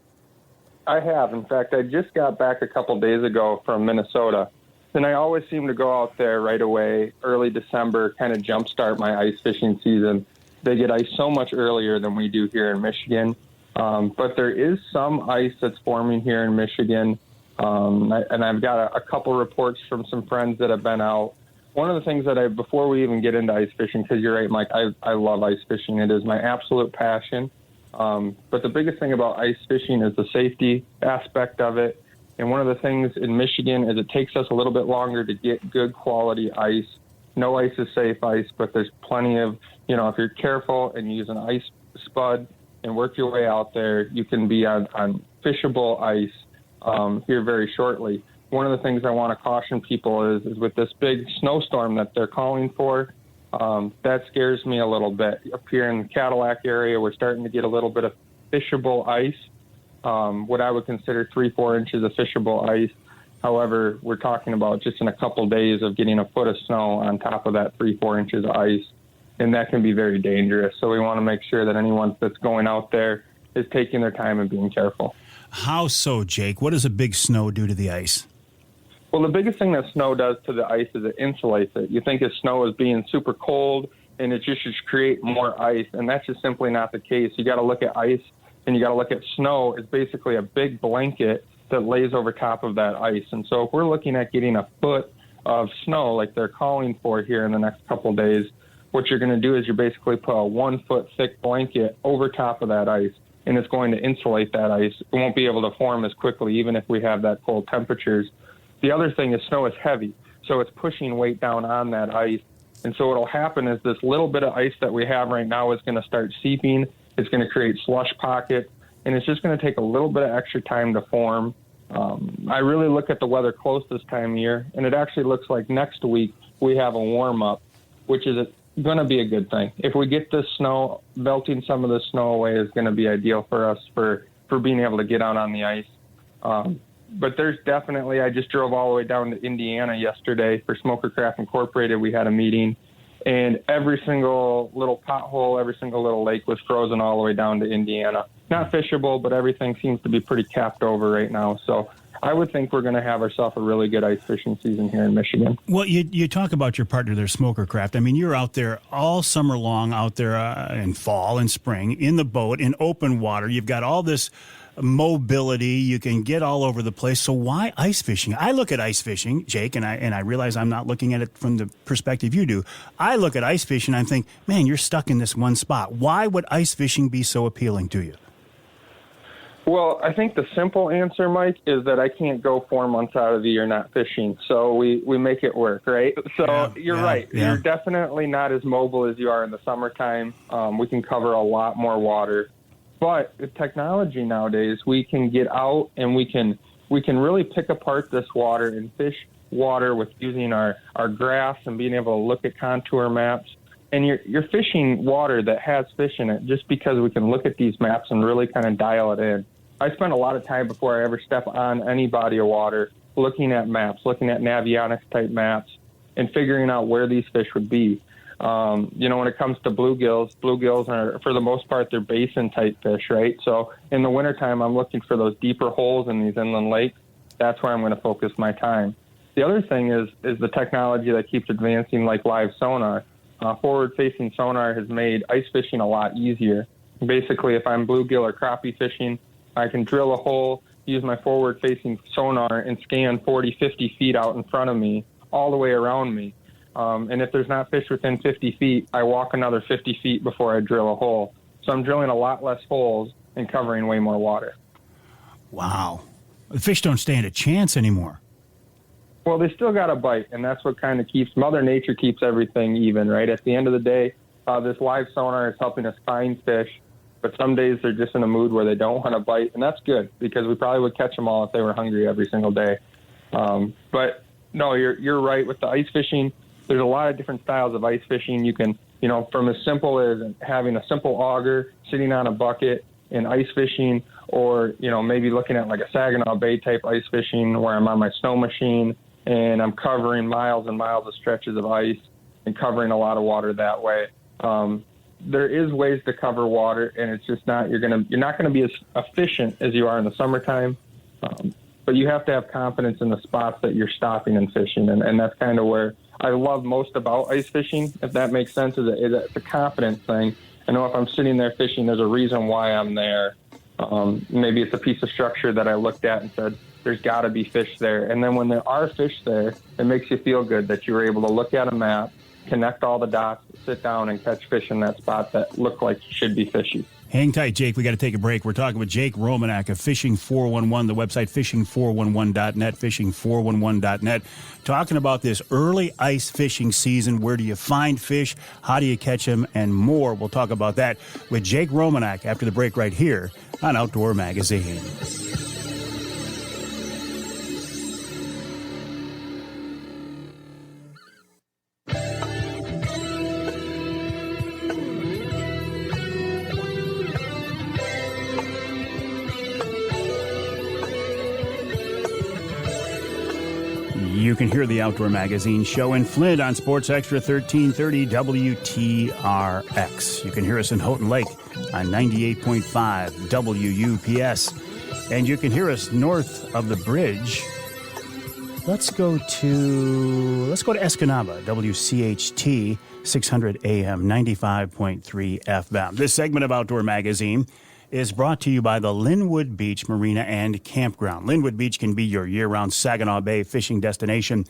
I have. In fact, I just got back a couple days ago from Minnesota. And I always seem to go out there right away, early December, kind of jumpstart my ice fishing season. They get ice so much earlier than we do here in Michigan. But there is some ice that's forming here in Michigan. And I've got a couple reports from some friends that have been out. One of the things that before we even get into ice fishing, because you're right, Mike, I love ice fishing. It is my absolute passion. But the biggest thing about ice fishing is the safety aspect of it. And one of the things in Michigan is it takes us a little bit longer to get good quality ice. No ice is safe ice, but there's plenty of, you know, if you're careful and you use an ice spud and work your way out there, you can be on fishable ice here very shortly. One of the things I want to caution people is with this big snowstorm that they're calling for, that scares me a little bit. Up here in the Cadillac area, we're starting to get a little bit of fishable ice. What I would consider 3-4 inches of fishable ice. However, we're talking about just in a couple days of getting a foot of snow on top of that 3-4 inches of ice, and that can be very dangerous. So we want to make sure that anyone that's going out there is taking their time and being careful. How so, Jake? What does a big snow do to the ice? Well, the biggest thing that snow does to the ice is it insulates it. You think of snow as being super cold, and it just should create more ice, and that's just simply not the case. You got to look at ice, and you got to look at snow as basically a big blanket that lays over top of that ice. And so if we're looking at getting a foot of snow like they're calling for here in the next couple of days, what you're going to do is you basically put a 1 foot thick blanket over top of that ice, and it's going to insulate that ice. It won't be able to form as quickly, even if we have that cold temperatures. The other thing is snow is heavy, so it's pushing weight down on that ice. And so what will happen is this little bit of ice that we have right now is going to start seeping. It's going to create slush pockets, and it's just going to take a little bit of extra time to form. I really look at the weather close this time of year, and it actually looks like next week we have a warm-up, which is going to be a good thing. If we get this snow, melting some of the snow away is going to be ideal for us for being able to get out on the ice. But there's definitely, I just drove all the way down to Indiana yesterday for Smoker Craft Incorporated. We had a meeting, and every single little pothole, every single little lake was frozen all the way down to Indiana. Not fishable, but everything seems to be pretty capped over right now. So I would think we're going to have ourselves a really good ice fishing season here in Michigan. Well, you talk about your partner there, Smoker Craft. I mean, you're out there all summer long, out there in fall and spring, in the boat, in open water. You've got all this mobility. You can get all over the place. So why ice fishing? I look at ice fishing, Jake, and I realize I'm not looking at it from the perspective you do. I look at ice fishing and I think, man, you're stuck in this one spot. Why would ice fishing be so appealing to you? Well, I think the simple answer, Mike, is that I can't go 4 months out of the year not fishing. So we make it work, right? So you're right. Yeah. You're definitely not as mobile as you are in the summertime. We can cover a lot more water. But with technology nowadays, we can get out and we can really pick apart this water and fish water with using our graphs and being able to look at contour maps. And you're fishing water that has fish in it just because we can look at these maps and really kind of dial it in. I spend a lot of time before I ever step on any body of water looking at maps, looking at Navionics type maps, and figuring out where these fish would be. When it comes to bluegills are, for the most part, they're basin type fish, right? So in the wintertime, I'm looking for those deeper holes in these inland lakes. That's where I'm going to focus my time. The other thing is the technology that keeps advancing, like live sonar. Forward-facing sonar has made ice fishing a lot easier. Basically, if I'm bluegill or crappie fishing, I can drill a hole, use my forward-facing sonar, and scan 40, 50 feet out in front of me, all the way around me. And if there's not fish within 50 feet, I walk another 50 feet before I drill a hole. So I'm drilling a lot less holes and covering way more water. Wow. The fish don't stand a chance anymore. Well, they still got a bite, and that's what kind of keeps Mother Nature keeps everything even, right? At the end of the day, this live sonar is helping us find fish, but some days they're just in a mood where they don't want to bite, and that's good because we probably would catch them all if they were hungry every single day. But no, you're right with the ice fishing. There's a lot of different styles of ice fishing. You can from as simple as having a simple auger, sitting on a bucket and ice fishing, or, maybe looking at like a Saginaw Bay type ice fishing where I'm on my snow machine and I'm covering miles and miles of stretches of ice and covering a lot of water that way. There is ways to cover water, and it's just not, you're not going to be as efficient as you are in the summertime. But you have to have confidence in the spots that you're stopping and fishing. And that's kind of where I love most about ice fishing, if that makes sense, is it's a confidence thing. I know if I'm sitting there fishing, there's a reason why I'm there. Maybe it's a piece of structure that I looked at and said, there's got to be fish there. And then when there are fish there, it makes you feel good that you were able to look at a map, connect all the dots, sit down and catch fish in that spot that look like should be fishy. Hang tight, Jake. We got to take a break. We're talking with Jake Romanack of Fishing 411, the website fishing411.net, fishing411.net, talking about this early ice fishing season. Where do you find fish? How do you catch them? And more. We'll talk about that with Jake Romanack after the break right here on Outdoor Magazine. You can hear the Outdoor Magazine show in Flint on Sports Extra 1330 WTRX. You can hear us in Houghton Lake on 98.5 WUPS. And you can hear us north of the bridge. Let's go to Escanaba, WCHT 600 AM, 95.3 FM. This segment of Outdoor Magazine is brought to you by the Linwood Beach Marina and Campground. Linwood Beach can be your year-round Saginaw Bay fishing destination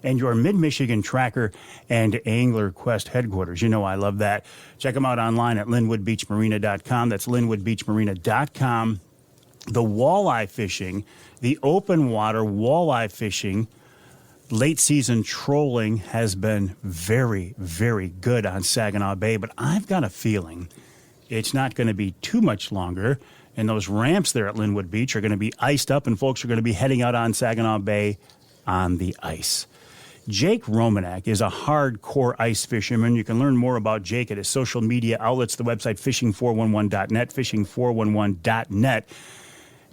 and your Mid-Michigan Tracker and Angler Quest headquarters. You know I love that. Check them out online at linwoodbeachmarina.com. That's linwoodbeachmarina.com. The walleye fishing, the open water walleye fishing, late season trolling has been very, very good on Saginaw Bay, but I've got a feeling it's not going to be too much longer, and those ramps there at Linwood Beach are going to be iced up, and folks are going to be heading out on Saginaw Bay on the ice. Jake Romanack is a hardcore ice fisherman. You can learn more about Jake at his social media outlets, the website fishing411.net, fishing411.net.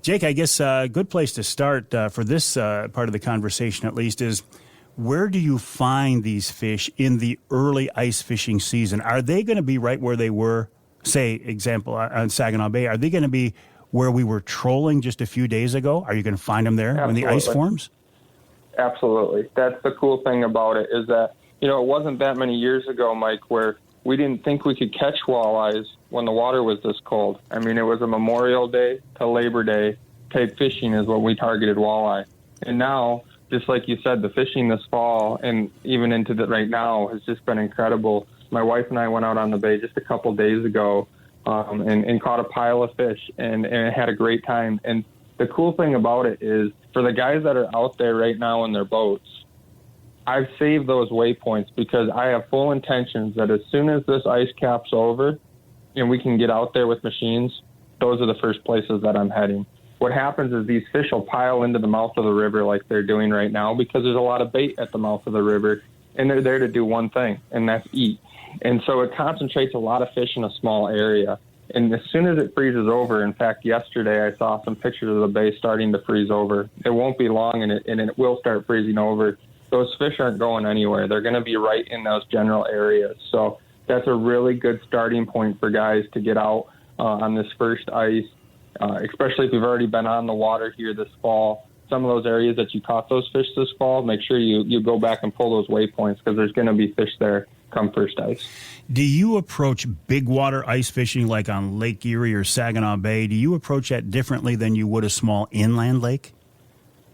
Jake, I guess a good place to start for this part of the conversation at least is, where do you find these fish in the early ice fishing season? Are they going to be right where they were, say, example, on Saginaw Bay? Are they going to be where we were trolling just a few days ago? Are you going to find them there Absolutely. when the ice forms? Absolutely. That's the cool thing about it, is that, it wasn't that many years ago, Mike, where we didn't think we could catch walleyes when the water was this cold. I mean, it was a Memorial Day to Labor Day type fishing is what we targeted walleye. And now, just like you said, the fishing this fall and even into right now has just been incredible. My wife and I went out on the bay just a couple days ago and caught a pile of fish and had a great time. And the cool thing about it is, for the guys that are out there right now in their boats, I've saved those waypoints because I have full intentions that as soon as this ice cap's over and we can get out there with machines, those are the first places that I'm heading. What happens is these fish will pile into the mouth of the river like they're doing right now because there's a lot of bait at the mouth of the river, and they're there to do one thing, and that's eat. And so it concentrates a lot of fish in a small area. And as soon as it freezes over, in fact, yesterday I saw some pictures of the bay starting to freeze over. It won't be long, and it will start freezing over. Those fish aren't going anywhere. They're going to be right in those general areas. So that's a really good starting point for guys to get out on this first ice, especially if you've already been on the water here this fall. Some of those areas that you caught those fish this fall, make sure you go back and pull those waypoints because there's going to be fish there come first ice. Do you approach big water ice fishing like on Lake Erie or Saginaw Bay? Do you approach that differently than you would a small inland lake?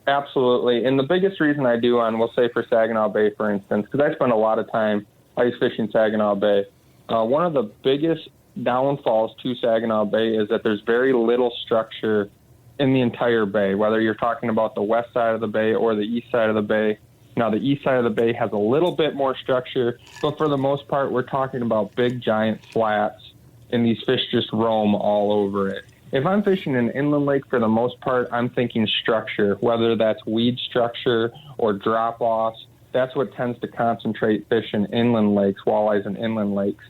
Absolutely. And the biggest reason I do on, we'll say for Saginaw Bay, for instance, because I spend a lot of time ice fishing Saginaw Bay, one of the biggest downfalls to Saginaw Bay is that there's very little structure in the entire bay, whether you're talking about the west side of the bay or the east side of the bay. Now, the east side of the bay has a little bit more structure, but for the most part, we're talking about big, giant flats, and these fish just roam all over it. If I'm fishing an inland lake, for the most part, I'm thinking structure, whether that's weed structure or drop-offs that's what tends to concentrate fish in inland lakes, walleyes in inland lakes.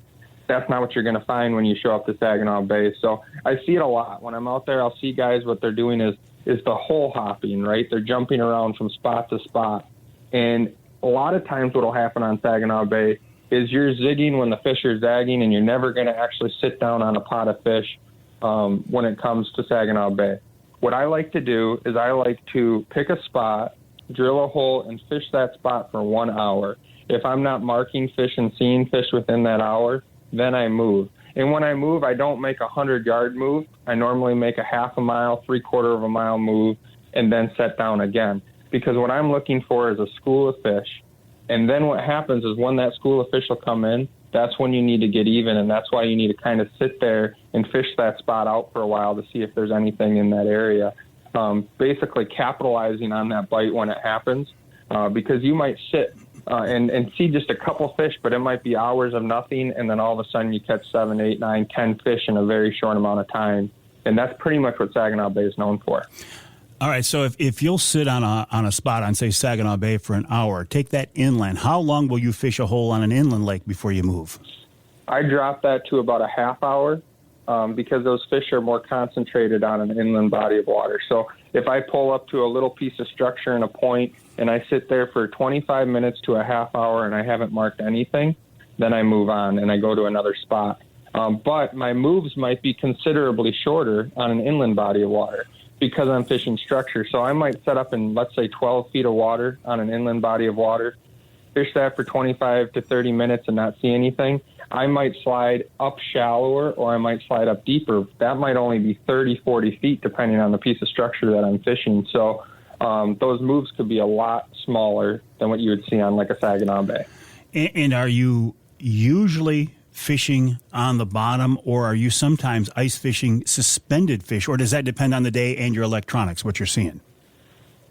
That's not what you're going to find when you show up to Saginaw Bay. So I see it a lot. When I'm out there, I'll see guys, what they're doing is the hole hopping, right? They're jumping around from spot to spot. And a lot of times what will happen on Saginaw Bay is you're zigging when the fish are zagging, and you're never going to actually sit down on a pot of fish when it comes to Saginaw Bay. What I like to do is I like to pick a spot, drill a hole, and fish that spot for 1 hour. If I'm not marking fish and seeing fish within that hour, then I move. And when I move, I don't make a 100-yard move. I normally make a half a mile, 3/4 of a mile move, and then set down again. Because what I'm looking for is a school of fish. And then what happens is when that school of fish will come in, that's when you need to get even, and that's why you need to kind of sit there and fish that spot out for a while to see if there's anything in that area. Basically capitalizing on that bite when it happens, because you might sit and see just a couple fish, but it might be hours of nothing, and then all of a sudden you catch 7, 8, 9, 10 fish in a very short amount of time. And that's pretty much what Saginaw Bay is known for. All right, so if you'll sit on a spot on, say, Saginaw Bay for an hour, take that inland, how long will you fish a hole on an inland lake before you move? I drop that to about a half hour because those fish are more concentrated on an inland body of water. So if I pull up to a little piece of structure and a point and I sit there for 25 minutes to a half hour and I haven't marked anything, then I move on and I go to another spot. But my moves might be considerably shorter on an inland body of water because I'm fishing structure. So I might set up in, let's say, 12 feet of water on an inland body of water, fish that for 25 to 30 minutes and not see anything. I might slide up shallower or I might slide up deeper. That might only be 30, 40 feet depending on the piece of structure that I'm fishing. So those moves could be a lot smaller than what you would see on like a Saginaw Bay. And are you usually fishing on the bottom, or are you sometimes ice fishing suspended fish, or does that depend on the day and your electronics, what you're seeing?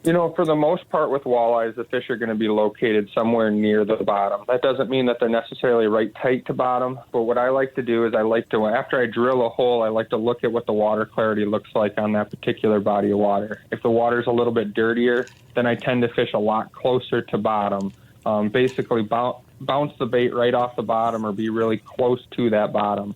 You know, for the most part with walleyes, the fish are going to be located somewhere near the bottom. That doesn't mean that they're necessarily right tight to bottom, but what I like to do is I like to, after I drill a hole, I like to look at what the water clarity looks like on that particular body of water. If the water's a little bit dirtier, then I tend to fish a lot closer to bottom. Basically bounce the bait right off the bottom or be really close to that bottom.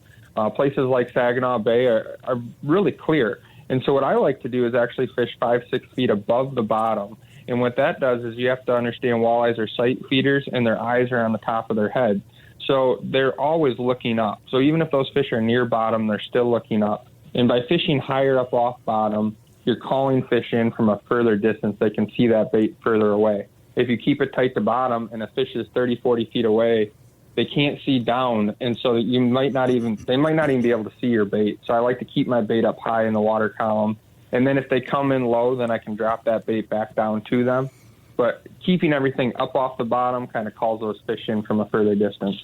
Places like Saginaw Bay are really clear. And so what I like to do is actually fish 5-6 feet above the bottom. And what that does is you have to understand walleyes are sight feeders and their eyes are on the top of their head. So they're always looking up. So even if those fish are near bottom, they're still looking up. And by fishing higher up off bottom, you're calling fish in from a further distance. They can see that bait further away. If you keep it tight to bottom and a fish is 30, 40 feet away, they can't see down, and so they might not even be able to see your bait. So I like to keep my bait up high in the water column, and then if they come in low, then I can drop that bait back down to them. But keeping everything up off the bottom kind of calls those fish in from a further distance.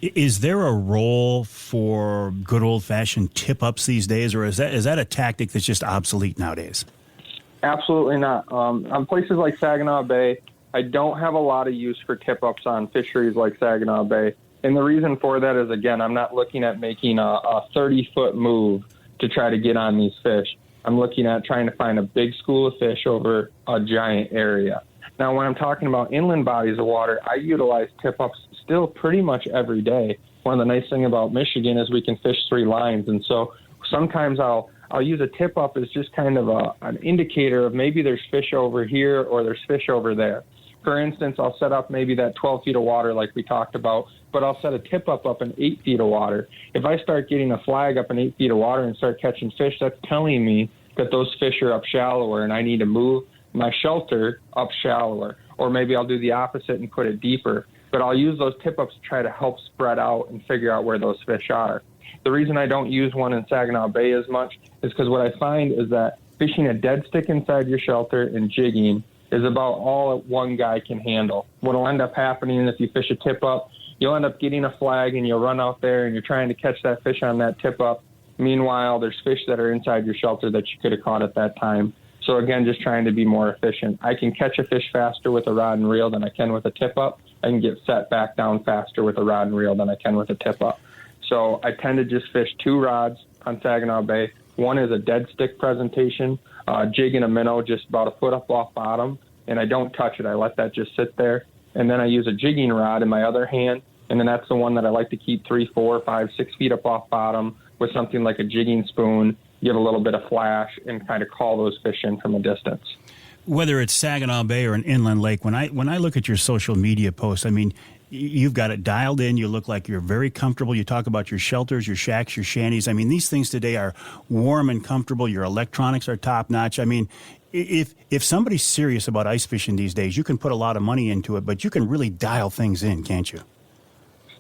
Is there a role for good old-fashioned tip-ups these days, or is that a tactic that's just obsolete nowadays? Absolutely not. On places like Saginaw Bay, I don't have a lot of use for tip-ups on fisheries like Saginaw Bay. And the reason for that is, again, I'm not looking at making a 30-foot move to try to get on these fish. I'm looking at trying to find a big school of fish over a giant area. Now, when I'm talking about inland bodies of water, I utilize tip-ups still pretty much every day. One of the nice things about Michigan is we can fish 3 lines. And so sometimes I'll use a tip-up as just kind of an indicator of maybe there's fish over here or there's fish over there. For instance, I'll set up maybe that 12 feet of water like we talked about, but I'll set a tip-up up in 8 feet of water. If I start getting a flag up in 8 feet of water and start catching fish, that's telling me that those fish are up shallower and I need to move my shelter up shallower. Or maybe I'll do the opposite and put it deeper. But I'll use those tip-ups to try to help spread out and figure out where those fish are. The reason I don't use one in Saginaw Bay as much is because what I find is that fishing a dead stick inside your shelter and jigging is about all one guy can handle. What will end up happening if you fish a tip-up, you'll end up getting a flag and you'll run out there and you're trying to catch that fish on that tip-up. Meanwhile, there's fish that are inside your shelter that you could have caught at that time. So again, just trying to be more efficient. I can catch a fish faster with a rod and reel than I can with a tip-up. I can get set back down faster with a rod and reel than I can with a tip-up. So I tend to just fish 2 rods on Saginaw Bay. One is a dead stick presentation, jig and a minnow just about a foot up off bottom, and I don't touch it. I let that just sit there. and then I use a jigging rod in my other hand, and then that's the one that I like to keep 3, 4, 5, 6 feet up off bottom with something like a jigging spoon, give a little bit of flash, and kind of call those fish in from a distance. Whether it's Saginaw Bay or an inland lake, when I look at your social media posts, I mean, you've got it dialed in. You look like you're very comfortable. You talk about your shelters, your shacks, your shanties. I mean, these things today are warm and comfortable. Your electronics are top notch. I mean, if somebody's serious about ice fishing these days, you can put a lot of money into it, but you can really dial things in, can't you?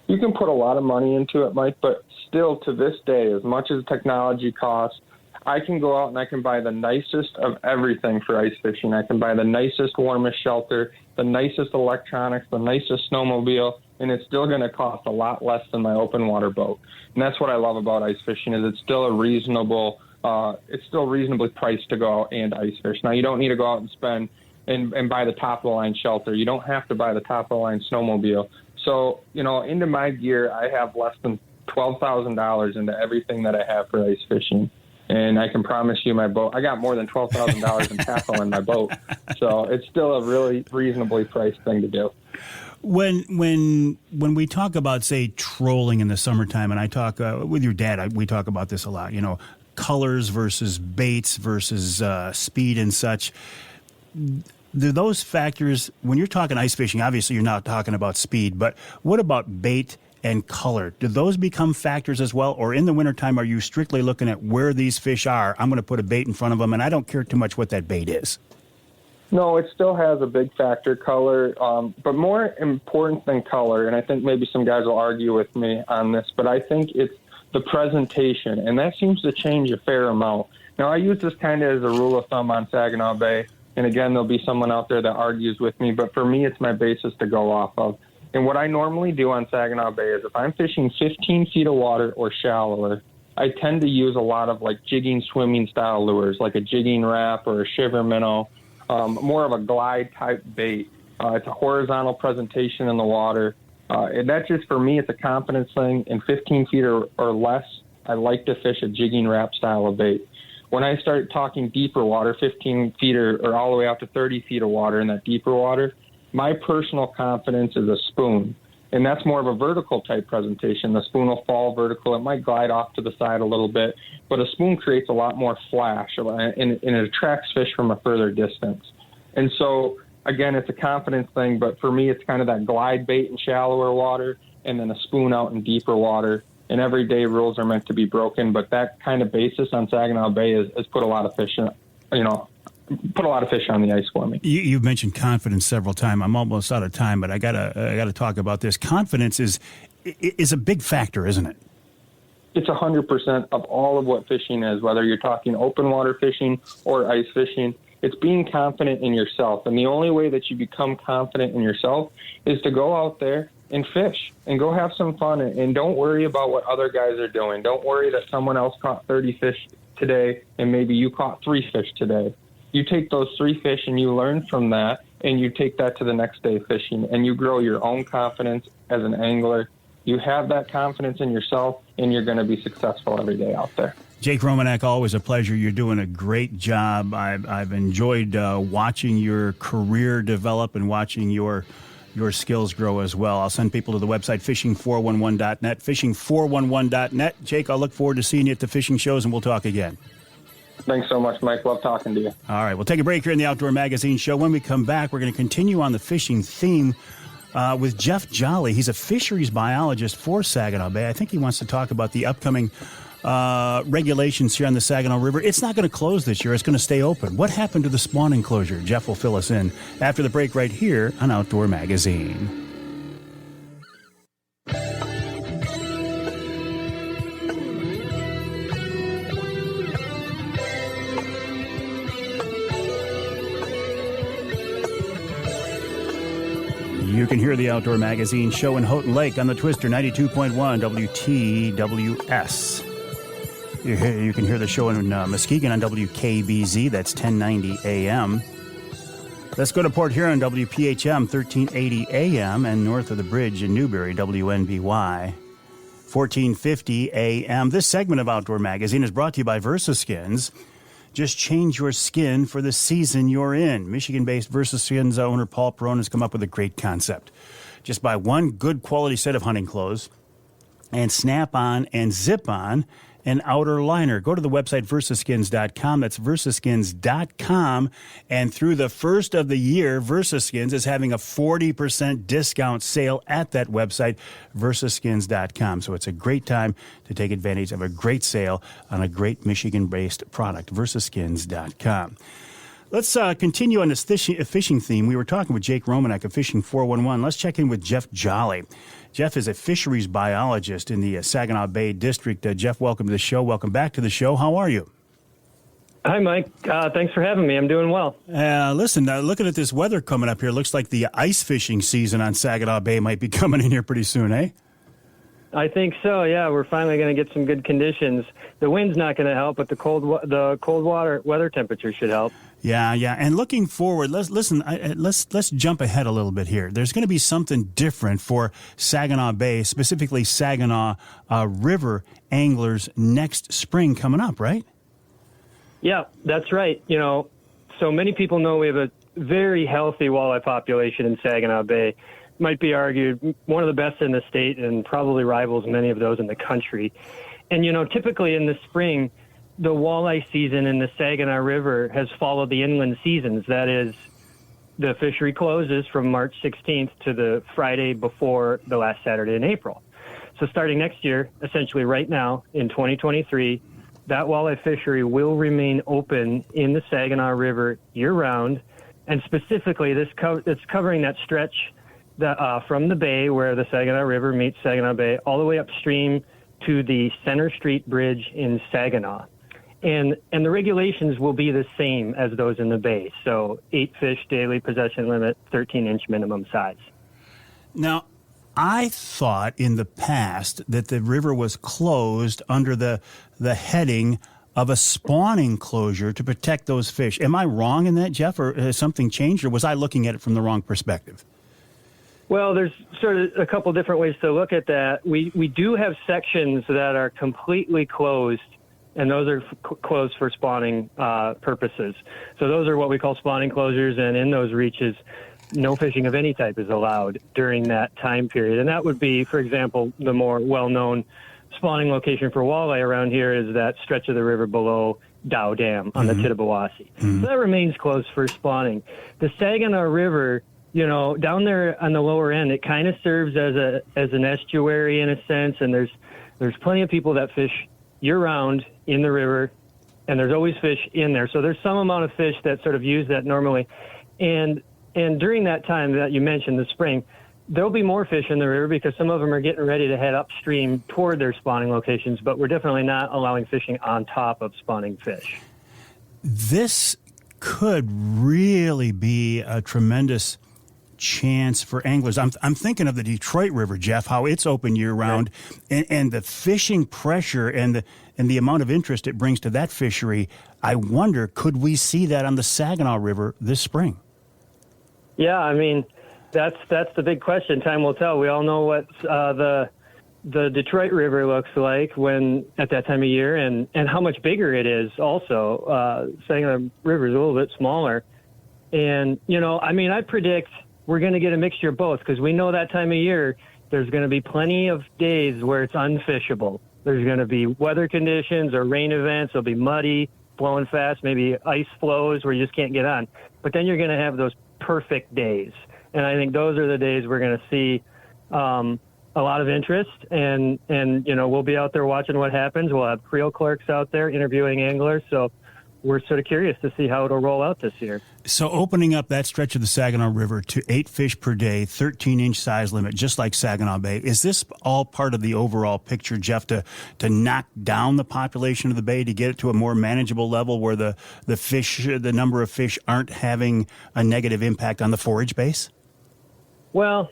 You can put a lot of money into it, Mike, but still to this day, as much as technology costs, I can go out and I can buy the nicest of everything for ice fishing. I can buy the nicest, warmest shelter, the nicest electronics, the nicest snowmobile, and it's still going to cost a lot less than my open water boat. And that's what I love about ice fishing is it's still reasonably priced to go out and ice fish. Now, you don't need to go out and spend and buy the top-of-the-line shelter. You don't have to buy the top-of-the-line snowmobile. So, into my gear, I have less than $12,000 into everything that I have for ice fishing. And I can promise you my boat, I got more than $12,000 in tackle in my boat. So it's still a really reasonably priced thing to do. When we talk about, say, trolling in the summertime, and I talk with your dad, we talk about this a lot, colors versus baits versus speed and such. Do those factors, when you're talking ice fishing, obviously you're not talking about speed, but what about bait and color? Do those become factors as well? Or in the wintertime, are you strictly looking at where these fish are? I'm going to put a bait in front of them, and I don't care too much what that bait is. No, it still has a big factor, color, but more important than color, and I think maybe some guys will argue with me on this, but I think it's the presentation, and that seems to change a fair amount. Now, I use this kind of as a rule of thumb on Saginaw Bay, and again, there'll be someone out there that argues with me, but for me, it's my basis to go off of. And what I normally do on Saginaw Bay is if I'm fishing 15 feet of water or shallower, I tend to use a lot of like jigging, swimming style lures, like a jigging wrap or a shiver minnow, more of a glide type bait. It's a horizontal presentation in the water. And that's just, for me, it's a confidence thing. In 15 feet or less, I like to fish a jigging wrap style of bait. When I start talking deeper water, 15 feet or all the way out to 30 feet of water in that deeper water, my personal confidence is a spoon, and that's more of a vertical type presentation. The spoon will fall vertical. It might glide off to the side a little bit, but a spoon creates a lot more flash, and it attracts fish from a further distance. And so, again, it's a confidence thing, but for me, it's kind of that glide bait in shallower water and then a spoon out in deeper water. And everyday rules are meant to be broken, but that kind of basis on Saginaw Bay has put a lot of fish put a lot of fish on the ice for me. You've mentioned confidence several times. I'm almost out of time, but I gotta talk about this. Confidence is a big factor, isn't it? It's 100% of all of what fishing is, whether you're talking open water fishing or ice fishing. It's being confident in yourself. And the only way that you become confident in yourself is to go out there and fish and go have some fun, and don't worry about what other guys are doing. Don't worry that someone else caught 30 fish today and maybe you caught 3 fish today. You take those 3 fish and you learn from that, and you take that to the next day fishing, and you grow your own confidence as an angler. You have that confidence in yourself, and you're going to be successful every day out there. Jake Romanack, always a pleasure. You're doing a great job. I've enjoyed watching your career develop and watching your skills grow as well. I'll send people to the website, fishing411.net, fishing411.net. Jake, I'll look forward to seeing you at the fishing shows, and we'll talk again. Thanks so much, Mike. Love talking to you. All right, we'll take a break here in the Outdoor Magazine Show. When we come back, we're going to continue on the fishing theme with Jeff Jolley. He's a fisheries biologist for Saginaw Bay. I think he wants to talk about the upcoming regulations here on the Saginaw River. It's not going to close this year. It's going to stay open. What happened to the spawn enclosure? Jeff will fill us in after the break right here on Outdoor Magazine. You can hear the Outdoor Magazine Show in Houghton Lake on the Twister 92.1 WTWS. You can hear the show in Muskegon on WKBZ, that's 1090 AM. Let's go to Port Huron, WPHM 1380 AM, and north of the bridge in Newberry, WNBY 1450 AM. This segment of Outdoor Magazine is brought to you by VersaSkins. Just change your skin for the season you're in. Michigan-based VersaSkins owner Paul Perone has come up with a great concept. Just buy one good quality set of hunting clothes and snap on and zip on an outer liner. Go to the website versaskins.com. That's versaskins.com. And through the first of the year, VersaSkins is having a 40% discount sale at that website, versaskins.com. So it's a great time to take advantage of a great sale on a great Michigan-based product, versaskins.com. Let's continue on this fishing theme. We were talking with Jake Romanack of Fishing 411. Let's check in with Jeff Jolley. Jeff is a fisheries biologist in the Saginaw Bay District. Jeff, welcome to the show. Welcome back to the show. How are you? Hi, Mike. Thanks for having me. I'm doing well. Listen, looking at this weather coming up here, looks like the ice fishing season on Saginaw Bay might be coming in here pretty soon, eh? I think so. Yeah, we're finally going to get some good conditions. The wind's not going to help, but the cold water weather temperature should help. Yeah. And looking forward, let's jump ahead a little bit here. There's going to be something different for Saginaw Bay, specifically Saginaw River anglers next spring coming up, right? Yeah, that's right. So many people know we have a very healthy walleye population in Saginaw Bay. Might be argued one of the best in the state and probably rivals many of those in the country. And, typically in the spring, the walleye season in the Saginaw River has followed the inland seasons. That is, the fishery closes from March 16th to the Friday before the last Saturday in April. So starting next year, essentially right now in 2023, that walleye fishery will remain open in the Saginaw River year-round. And specifically, it's covering that stretch from the bay where the Saginaw River meets Saginaw Bay all the way upstream to the Center Street Bridge in Saginaw. And the regulations will be the same as those in the bay. So 8 fish daily possession limit, 13-inch minimum size. Now, I thought in the past that the river was closed under the heading of a spawning closure to protect those fish. Am I wrong in that, Jeff, or has something changed, or was I looking at it from the wrong perspective? Well, there's sort of a couple different ways to look at that. We do have sections that are completely closed, and those are closed for spawning purposes. So those are what we call spawning closures, and in those reaches, no fishing of any type is allowed during that time period. And that would be, for example, the more well-known spawning location for walleye around here is that stretch of the river below Dow Dam on the Tittabawassee. So that remains closed for spawning. The Saginaw River, down there on the lower end, it kind of serves as an estuary in a sense, and there's plenty of people that fish year-round in the river, and there's always fish in there. So there's some amount of fish that sort of use that normally. And during that time that you mentioned, the spring, there'll be more fish in the river because some of them are getting ready to head upstream toward their spawning locations, but we're definitely not allowing fishing on top of spawning fish. This could really be a tremendous chance for anglers. I'm thinking of the Detroit River, Jeff, how it's open year round, and the fishing pressure and the amount of interest it brings to that fishery. I wonder, could we see that on the Saginaw River this spring? Yeah, I mean, that's the big question. Time will tell. We all know what the Detroit River looks like when at that time of year, and how much bigger it is. Also, Saginaw River is a little bit smaller, and I predict we're going to get a mixture of both because we know that time of year there's going to be plenty of days where it's unfishable. There's going to be weather conditions or rain events. It'll be muddy, blowing fast, maybe ice flows where you just can't get on. But then you're going to have those perfect days. And I think those are the days we're going to see a lot of interest. And we'll be out there watching what happens. We'll have creel clerks out there interviewing anglers. So we're sort of curious to see how it'll roll out this year. So opening up that stretch of the Saginaw River to 8 fish per day, 13-inch size limit, just like Saginaw Bay, is this all part of the overall picture, Jeff, to knock down the population of the bay to get it to a more manageable level where the number of fish aren't having a negative impact on the forage base? Well,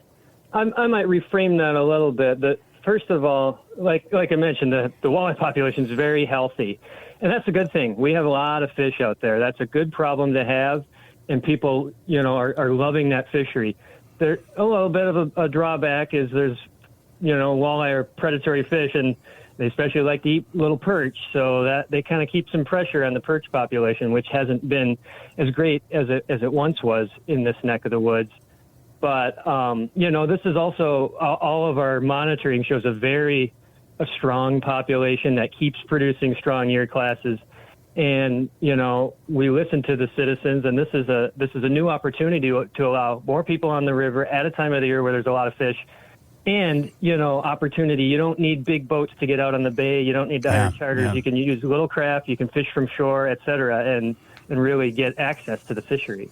I might reframe that a little bit. First of all, like I mentioned, the walleye population is very healthy. And that's a good thing. We have a lot of fish out there. That's a good problem to have, and people, are loving that fishery. A little bit of a drawback is there's, walleye are predatory fish, and They especially like to eat little perch, so that they kind of keep some pressure on the perch population, which hasn't been as great as it once was in this neck of the woods. But, this is also all of our monitoring shows a strong population that keeps producing strong year classes. And, we listen to the citizens, and this is a new opportunity to allow more people on the river at a time of the year where there's a lot of fish. And, opportunity. You don't need big boats to get out on the bay. You don't need to hire charters. Yeah. You can use little craft. You can fish from shore, et cetera, and really get access to the fishery.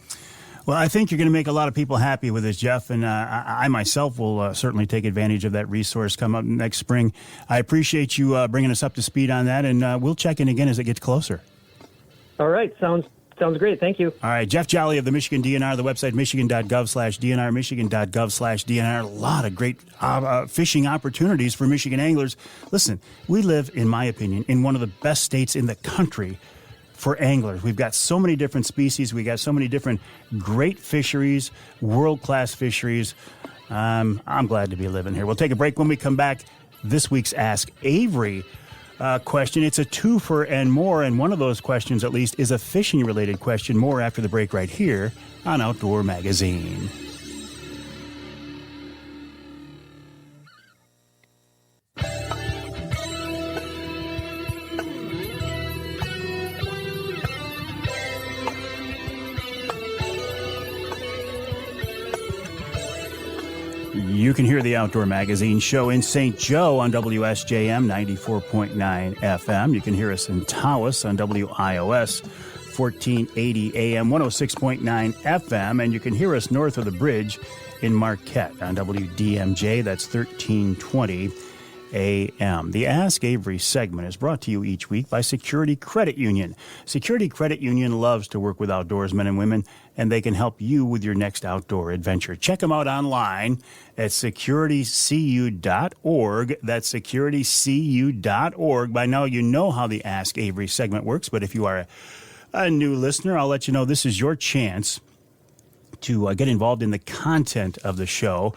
Well, I think you're going to make a lot of people happy with this, Jeff, and I myself will certainly take advantage of that resource come up next spring. I appreciate you bringing us up to speed on that, and we'll check in again as it gets closer. All right. Sounds great. Thank you. All right. Jeff Jolley of the Michigan DNR, the website michigan.gov/DNR, michigan.gov/DNR. A lot of great fishing opportunities for Michigan anglers. Listen, we live, in my opinion, in one of the best states in the country for anglers. We've got so many different species. We got so many different great fisheries, world-class fisheries. I'm glad to be living here. We'll take a break. When we come back, this week's Ask Avery question. It's a twofer and more, and one of those questions, at least, is a fishing-related question. More after the break right here on Outdoor Magazine. You can hear the Outdoor Magazine show in St. Joe on WSJM 94.9 FM. You can hear us in Taos on WIOS 1480 AM 106.9 FM. And you can hear us north of the bridge in Marquette on WDMJ. That's 1320 AM. The Ask Avery segment is brought to you each week by Security Credit Union. Security Credit Union loves to work with outdoorsmen and women, and they can help you with your next outdoor adventure. Check them out online at securitycu.org. That's securitycu.org. By now, you know how the Ask Avery segment works, but if you are a new listener, I'll let you know this is your chance to get involved in the content of the show.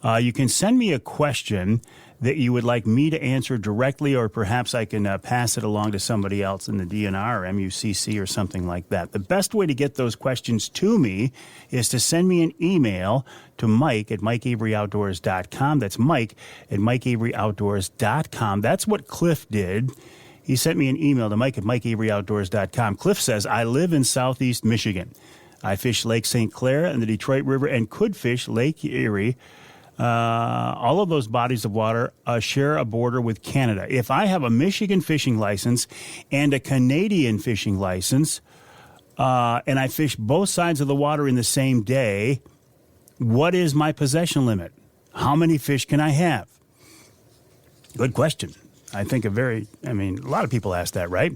You can send me a question that you would like me to answer directly, or perhaps I can pass it along to somebody else in the DNR or MUCC or something like that. The best way to get those questions to me is to send me an email to Mike at MikeAveryOutdoors.com. That's Mike at MikeAveryOutdoors.com. That's what Cliff did. He sent me an email to Mike at MikeAveryOutdoors.com. Cliff says, I live in southeast Michigan. I fish Lake St. Clair and the Detroit River and could fish Lake Erie. All of those bodies of water share a border with Canada. If I have a Michigan fishing license and a Canadian fishing license, and I fish both sides of the water in the same day, what is my possession limit? How many fish can I have? Good question. I think a lot of people ask that, right?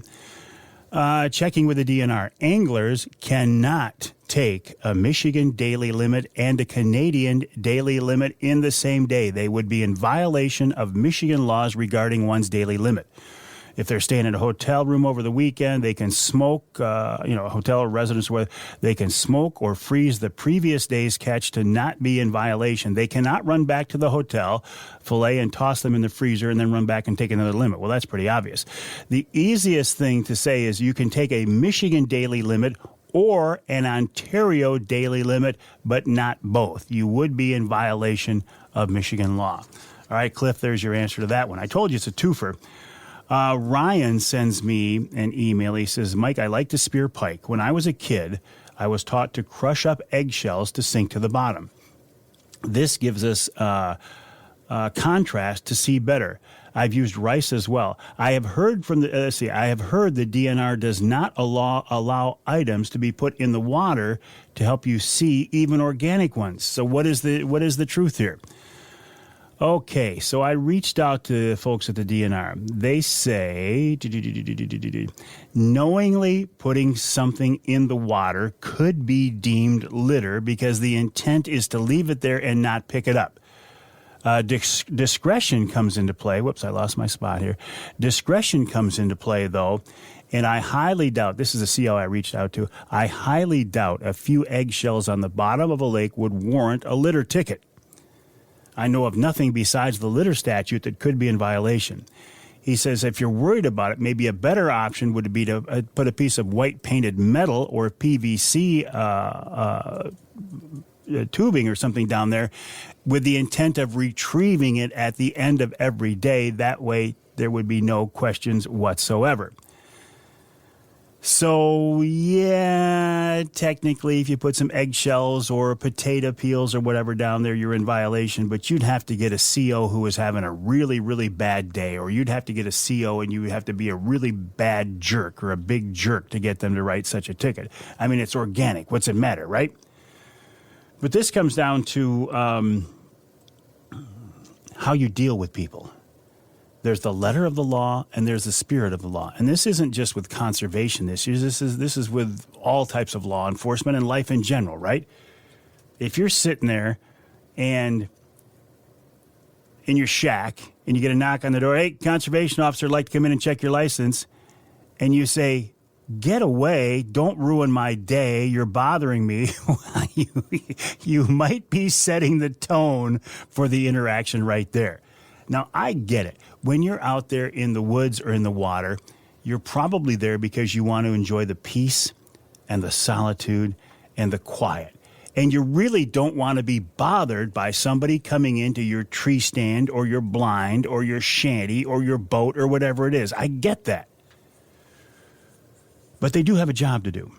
Checking with the DNR. Anglers cannot take a Michigan daily limit and a Canadian daily limit in the same day. They would be in violation of Michigan laws regarding one's daily limit. If they're staying in a hotel room over the weekend, they can smoke, a hotel or residence where they can smoke or freeze the previous day's catch to not be in violation. They cannot run back to the hotel, fillet and toss them in the freezer, and then run back and take another limit. Well, that's pretty obvious. The easiest thing to say is you can take a Michigan daily limit or an Ontario daily limit, but not both. You would be in violation of Michigan law. All right, Cliff, there's your answer to that one. I told you it's a twofer. Ryan sends me an email. He says, Mike, I like to spear pike. When I was a kid, I was taught to crush up eggshells to sink to the bottom. This gives us contrast to see better. I've used rice as well. I have heard from the DNR does not allow items to be put in the water to help you see, even organic ones. So what is the truth here? Okay, so I reached out to folks at the DNR. They say knowingly putting something in the water could be deemed litter because the intent is to leave it there and not pick it up. Discretion comes into play. Whoops, I lost my spot here. Discretion comes into play, though, and I highly doubt, this is a CO I reached out to, I highly doubt a few eggshells on the bottom of a lake would warrant a litter ticket. I know of nothing besides the litter statute that could be in violation. He says if you're worried about it, maybe a better option would be to put a piece of white painted metal or PVC tubing or something down there with the intent of retrieving it at the end of every day. That way there would be no questions whatsoever. So, yeah, technically, if you put some eggshells or potato peels or whatever down there, you're in violation. But you'd have to get a CO who is having a really, really bad day, or you'd have to get a CO and you would have to be a really bad jerk or a big jerk to get them to write such a ticket. I mean, it's organic. What's it matter, right? But this comes down to how you deal with people. There's the letter of the law and there's the spirit of the law. And this isn't just with conservation issues. This is with all types of law enforcement and life in general, right? If you're sitting there and in your shack and you get a knock on the door, hey, conservation officer, I'd like to come in and check your license. And you say, get away, don't ruin my day, you're bothering me. You might be setting the tone for the interaction right there. Now, I get it. When you're out there in the woods or in the water, you're probably there because you want to enjoy the peace and the solitude and the quiet. And you really don't want to be bothered by somebody coming into your tree stand or your blind or your shanty or your boat or whatever it is. I get that. But they do have a job to do.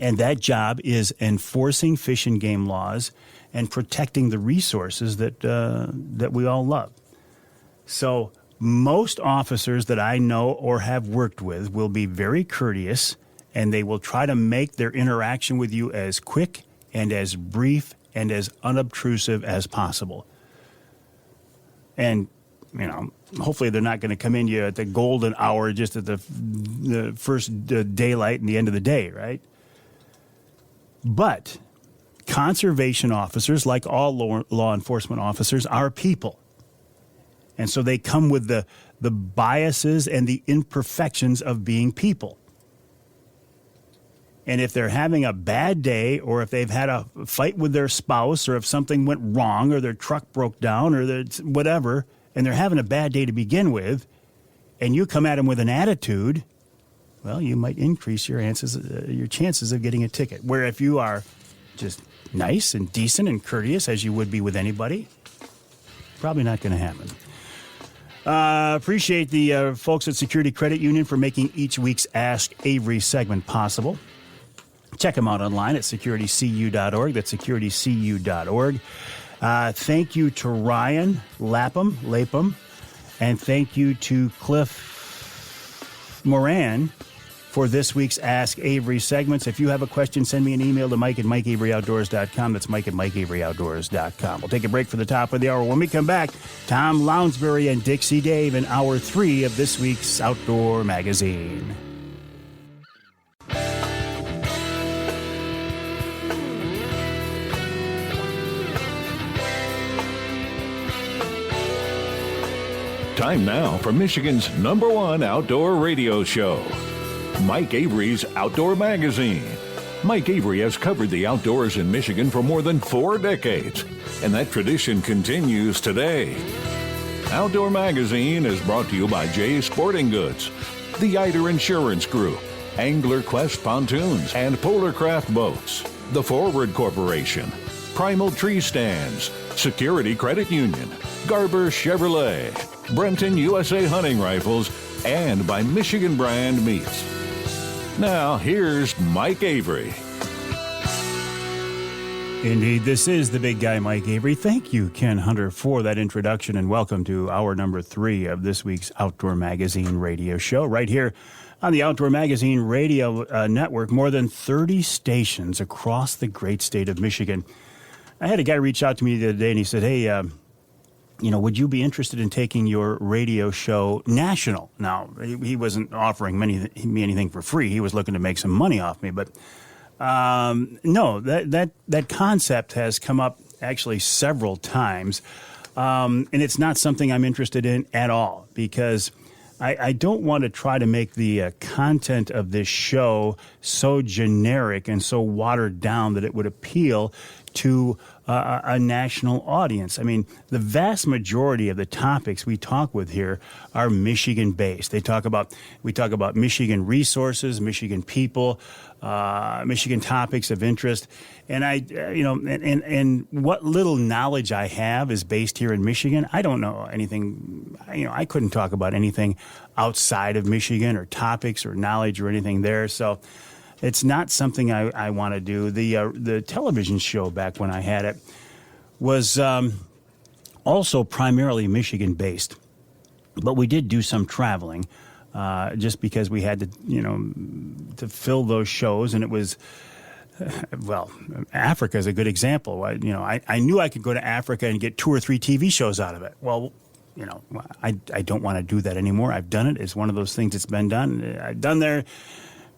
And that job is enforcing fish and game laws and protecting the resources that we all love. So most officers that I know or have worked with will be very courteous, and they will try to make their interaction with you as quick and as brief and as unobtrusive as possible. And, you know, hopefully they're not going to come in you at the golden hour just at the first daylight and the end of the day, right? But conservation officers, like all law enforcement officers, are people. And so they come with the biases and the imperfections of being people. And if they're having a bad day, or if they've had a fight with their spouse, or if something went wrong, or their truck broke down, or whatever, and they're having a bad day to begin with, and you come at them with an attitude, well, you might increase your chances of getting a ticket. Where if you are just nice and decent and courteous, as you would be with anybody, probably not going to happen. Appreciate the folks at Security Credit Union for making each week's Ask Avery segment possible. Check them out online at securitycu.org. That's securitycu.org. Thank you to Ryan Lapham, and thank you to Cliff Moran for this week's Ask Avery segments. If you have a question, send me an email to Mike at MikeAveryOutdoors.com. That's Mike at MikeAveryOutdoors.com. We'll take a break for the top of the hour. When we come back, Tom Lounsbury and Dixie Dave in Hour 3 of this week's Outdoor Magazine. Time now for Michigan's #1 outdoor radio show, Mike Avery's Outdoor Magazine. Mike Avery has covered the outdoors in Michigan for more than 4 decades, and that tradition continues today. Outdoor Magazine is brought to you by Jay's Sporting Goods, the Ieuter Insurance Group, Angler Quest Pontoons and Polarcraft Boats, the Forward Corporation, Primal Tree Stands, Security Credit Union, Garber Chevrolet, Brenton USA Hunting Rifles, and by Michigan Brand Meats. Now, here's Mike Avery. Indeed, this is the big guy, Mike Avery. Thank you, Ken Hunter, for that introduction, and welcome to hour number 3 of this week's Outdoor Magazine radio show, right here on the Outdoor Magazine radio network. More than 30 stations across the great state of Michigan. I had a guy reach out to me the other day, and he said, hey, would you be interested in taking your radio show national? Now, he wasn't offering me anything for free. He was looking to make some money off me. But no, that concept has come up actually several times. And it's not something I'm interested in at all, because I don't want to try to make the content of this show so generic and so watered down that it would appeal to a national audience. I mean, the vast majority of the topics we talk with here are Michigan-based. We talk about Michigan resources, Michigan people, Michigan topics of interest, and and what little knowledge I have is based here in Michigan. I don't know anything. I couldn't talk about anything outside of Michigan or topics or knowledge or anything there. So it's not something I want to do. The television show back when I had it was also primarily Michigan-based, but we did do some traveling just because we had to fill those shows, and it was Africa is a good example. I knew I could go to Africa and get 2 or 3 TV shows out of it. Well, I don't want to do that anymore. I've done it. It's one of those things that's been done. I've done there.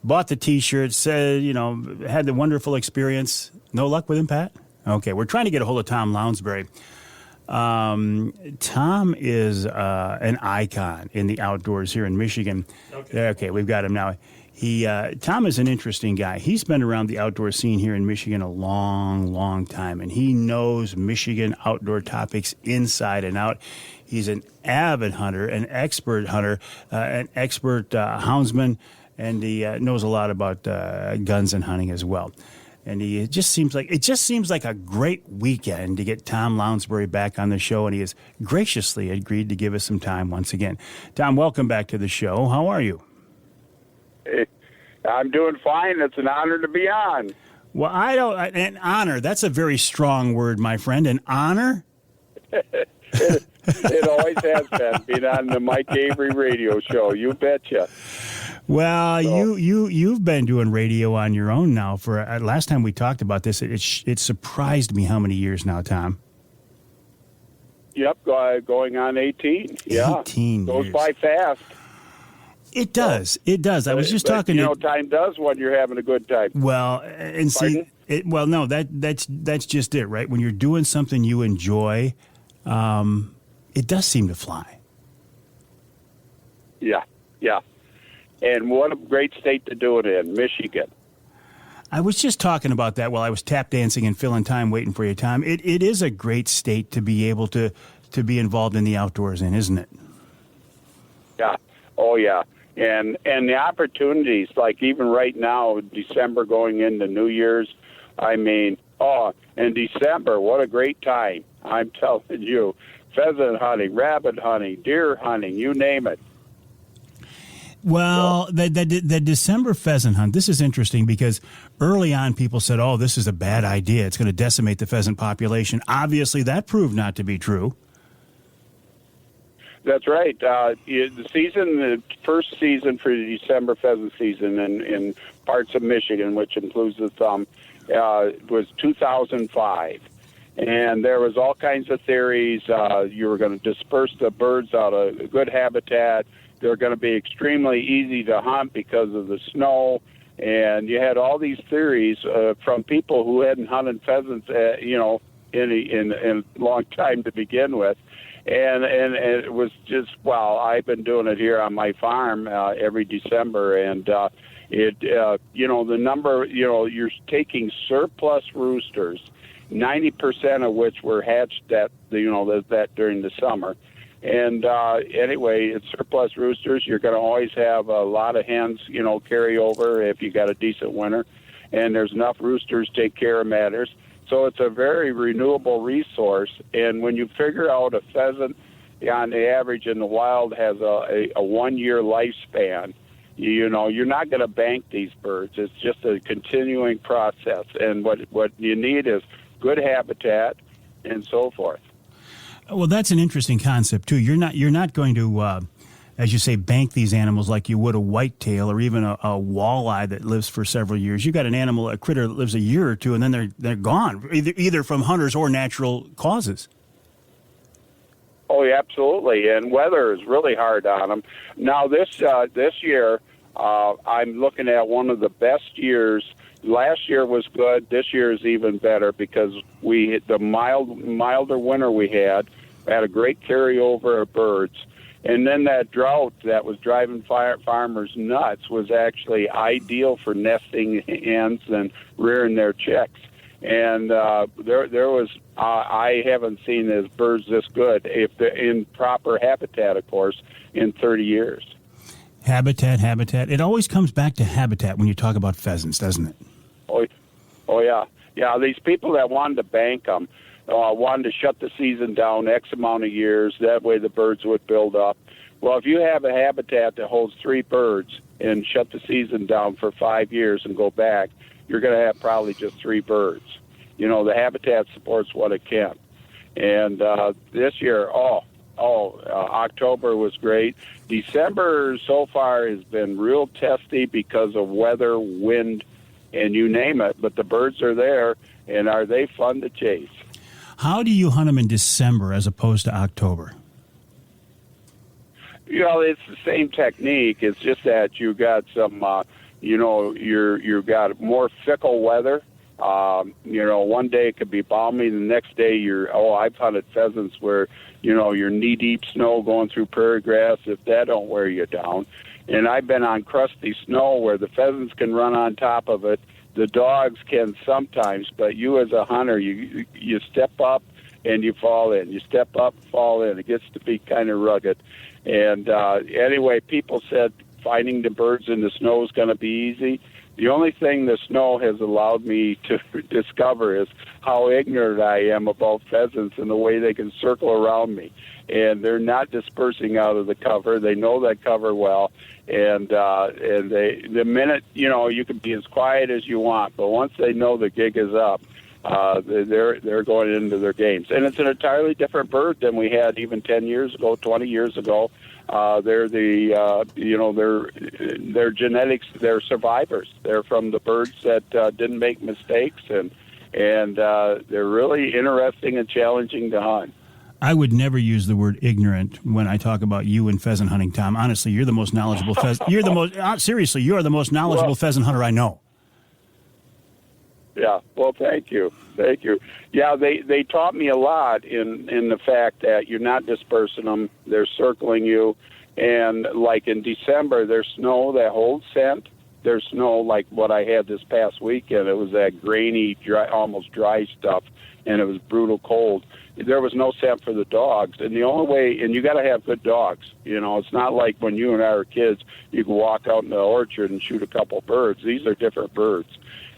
Bought the T-shirt, said, had the wonderful experience. No luck with him, Pat? Okay, we're trying to get a hold of Tom Lounsbury. Tom is an icon in the outdoors here in Michigan. Okay, we've got him now. Tom is an interesting guy. He's been around the outdoor scene here in Michigan a long, long time, and he knows Michigan outdoor topics inside and out. He's an avid hunter, an expert houndsman, and he knows a lot about guns and hunting as well. And it just seems like a great weekend to get Tom Lounsbury back on the show, and he has graciously agreed to give us some time once again. Tom, welcome back to the show. How are you? Hey, I'm doing fine. It's an honor to be on. Well, an honor, that's a very strong word, my friend. An honor? It always has been, being on the Mike Avery radio show. You betcha. Well, you've been doing radio on your own now for last time we talked about this. It surprised me how many years now, Tom. Yep, going on 18. Yeah, 18 goes years. by fast. It does. It does. I was just talking. Time does when you're having a good time. Well, and see, that's just it, right? When you're doing something you enjoy, it does seem to fly. Yeah. And what a great state to do it in, Michigan. I was just talking about that while I was tap dancing and filling time waiting for your time. It is a great state to be able to be involved in the outdoors in, isn't it? Yeah. Oh, yeah. And the opportunities, like even right now, December going into New Year's, and December, what a great time. I'm telling you, pheasant hunting, rabbit hunting, deer hunting, you name it. Well, the December pheasant hunt, this is interesting because early on people said, oh, this is a bad idea. It's going to decimate the pheasant population. Obviously, that proved not to be true. That's right. The first season for the December pheasant season in parts of Michigan, which includes the thumb, was 2005. And there was all kinds of theories. You were going to disperse the birds out of a good habitat. They're going to be extremely easy to hunt because of the snow. And you had all these theories from people who hadn't hunted pheasants, in a long time to begin with. And it was just, I've been doing it here on my farm every December. And the number, you're taking surplus roosters, 90% of which were hatched that during the summer. And anyway, it's surplus roosters. You're going to always have a lot of hens, carry over if you got a decent winter. And there's enough roosters to take care of matters. So it's a very renewable resource. And when you figure out a pheasant, on the average in the wild, has a 1-year lifespan, you're not going to bank these birds. It's just a continuing process. And what you need is good habitat and so forth. Well, that's an interesting concept too. You're not going to, as you say, bank these animals like you would a whitetail or even a walleye that lives for several years. You got a critter that lives a year or two, and then they're gone, either from hunters or natural causes. Oh, yeah, absolutely. And weather is really hard on them. Now this year, I'm looking at one of the best years. Last year was good. This year is even better because the milder winter we had a great carryover of birds. And then that drought that was driving farmers nuts was actually ideal for nesting hens and rearing their chicks. And there was I haven't seen these birds this good, if they're in proper habitat, of course, in 30 years. Habitat. It always comes back to habitat when you talk about pheasants, doesn't it? Oh yeah. Yeah, these people that wanted to bank them, wanted to shut the season down X amount of years. That way the birds would build up. Well, if you have a habitat that holds 3 birds and shut the season down for 5 years and go back, you're going to have probably just 3 birds. You know, the habitat supports what it can. And this year, October was great. December so far has been real testy because of weather, wind, and you name it. But the birds are there, and are they fun to chase? How do you hunt them in December as opposed to October? You know, it's the same technique. It's just that you got some, you've got more fickle weather. One day it could be balmy, the next day I've hunted pheasants where, you're knee-deep snow going through prairie grass, if that don't wear you down. And I've been on crusty snow where the pheasants can run on top of it. The dogs can sometimes, but you as a hunter, you step up and you fall in. You step up, fall in. It gets to be kind of rugged. And anyway, people said finding the birds in the snow is going to be easy. The only thing the snow has allowed me to discover is how ignorant I am about pheasants and the way they can circle around me. And they're not dispersing out of the cover. They know that cover well. And the minute, you can be as quiet as you want, but once they know the gig is up, they're going into their games. And it's an entirely different bird than we had even 10 years ago, 20 years ago. They're they're genetics, they're survivors. They're from the birds that didn't make mistakes, and they're really interesting and challenging to hunt. I would never use the word ignorant when I talk about you and pheasant hunting, Tom. Honestly, you're the most knowledgeable pheasant. You're the most knowledgeable pheasant hunter I know. Yeah, well, thank you. Yeah, they taught me a lot in the fact that you're not dispersing them; they're circling you, and like in December, there's snow that holds scent. There's snow like what I had this past weekend. It was that grainy, dry, almost dry stuff, and it was brutal cold. There was no scent for the dogs, and the only way, and you got to have good dogs. It's not like when you and I were kids, you can walk out in the orchard and shoot a couple birds. These are different birds.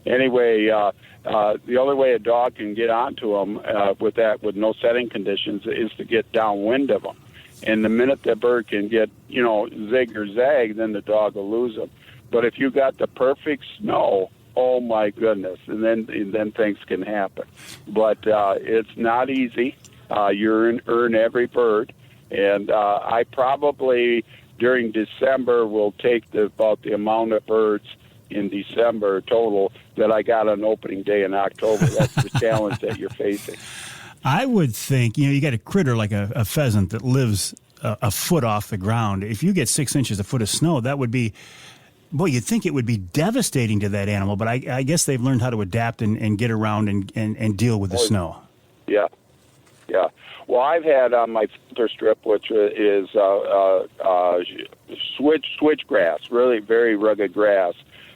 Anyway, the only way a dog can get onto them with no setting conditions is to get downwind of them. And the minute the bird can get, zig or zag, then the dog will lose them. But if you got the perfect snow, oh my goodness, and then things can happen. But it's not easy. You earn every bird, and I probably during December will take about the amount of birds in December total that I got on opening day in October. That's the challenge that you're facing. I would think, you got a critter like a pheasant that lives a foot off the ground. If you get 6 inches, a foot of snow, that would be, you'd think it would be devastating to that animal, but I guess they've learned how to adapt and get around and deal with the snow. Yeah. Well, I've had on my filter strip, which is switchgrass, really very rugged grass.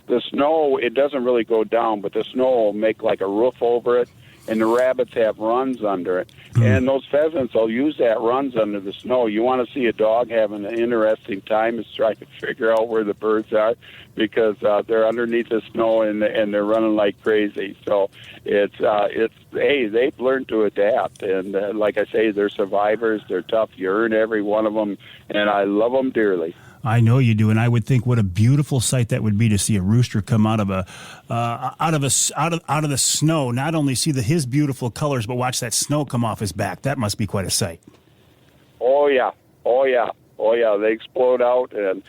The snow, it doesn't really go down, but the snow will make like a roof over it, and the rabbits have runs under it. And those pheasants will use that runs under the snow. You want to see a dog having an interesting time is trying to figure out where the birds are, because they're underneath the snow and they're running like crazy. So it's hey, they've learned to adapt, and like I say, they're survivors. They're tough. You earn every one of them, and I love them dearly. I know you do, and I would think what a beautiful sight that would be to see a rooster come out of the snow. Not only see his beautiful colors, but watch that snow come off his back. That must be quite a sight. Oh yeah. They explode out and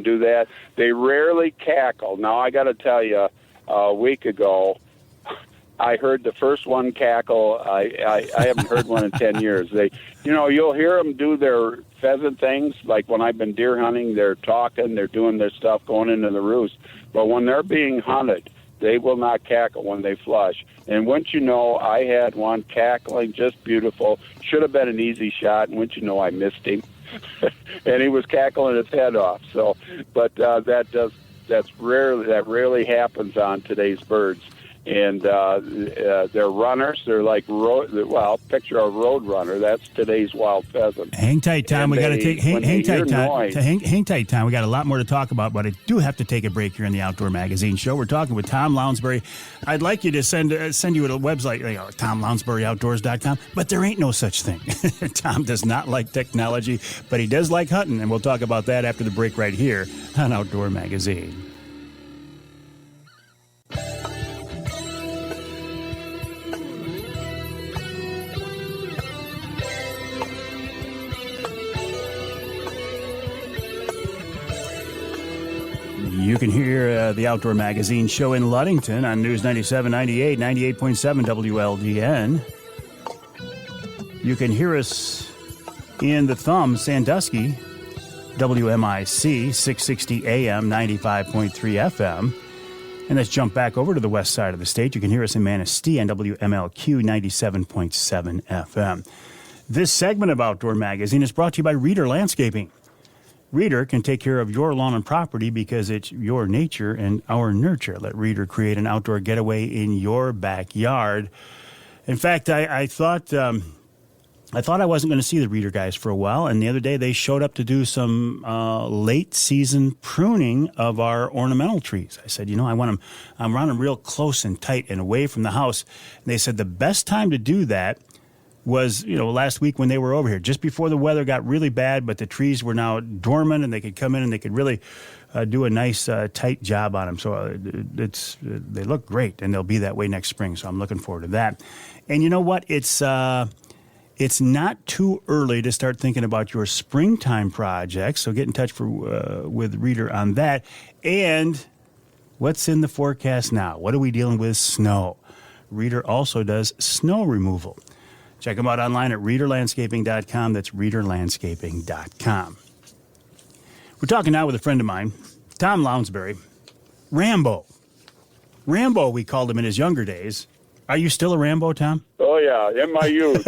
do that. They rarely cackle. Now I got to tell you, a week ago, I heard the first one cackle. I haven't heard one in 10 years. You'll hear them do their pheasant things, like when I've been deer hunting, they're talking, they're doing their stuff, going into the roost. But when they're being hunted, they will not cackle when they flush. And wouldn't you know, I had one cackling, just beautiful. Should have been an easy shot, and wouldn't you know, I missed him. And he was cackling his head off. So, but that rarely happens on today's birds. And they're runners. They're like picture a road runner. That's today's wild pheasant. Hang tight, Tom. We got to take hang tight, Tom. Hang tight, Tom. We got a lot more to talk about, but I do have to take a break here in the Outdoor Magazine Show. We're talking with Tom Lounsbury. I'd like you to send you to a website, TomLounsburyOutdoors.com, but there ain't no such thing. Tom does not like technology, but he does like hunting, and we'll talk about that after the break right here on Outdoor Magazine. You can hear the Outdoor Magazine Show in Ludington on News 97, 98, 98.7 WLDN. You can hear us in the Thumb, Sandusky, WMIC, 660 AM, 95.3 FM. And let's jump back over to the west side of the state. You can hear us in Manistee on WMLQ, 97.7 FM. This segment of Outdoor Magazine is brought to you by Ieuter Landscaping. Ieuter can take care of your lawn and property because it's your nature and our nurture. Let Ieuter create an outdoor getaway in your backyard. In fact, I thought I wasn't going to see the Ieuter guys for a while, and the other day they showed up to do some late season pruning of our ornamental trees. I said, I want them real close and tight and away from the house. And they said the best time to do that was, last week when they were over here, just before the weather got really bad, but the trees were now dormant and they could come in and they could really do a nice tight job on them. So they look great, and they'll be that way next spring. So I'm looking forward to that. And you know what? It's not too early to start thinking about your springtime projects. So get in touch with Ieuter on that. And what's in the forecast now? What are we dealing with? Snow. Ieuter also does snow removal. Check them out online at RiederLandscaping.com. That's RiederLandscaping.com. We're talking now with a friend of mine, Tom Lounsbury. Rambo. Rambo, we called him in his younger days. Are you still a Rambo, Tom? Oh, yeah, in my youth.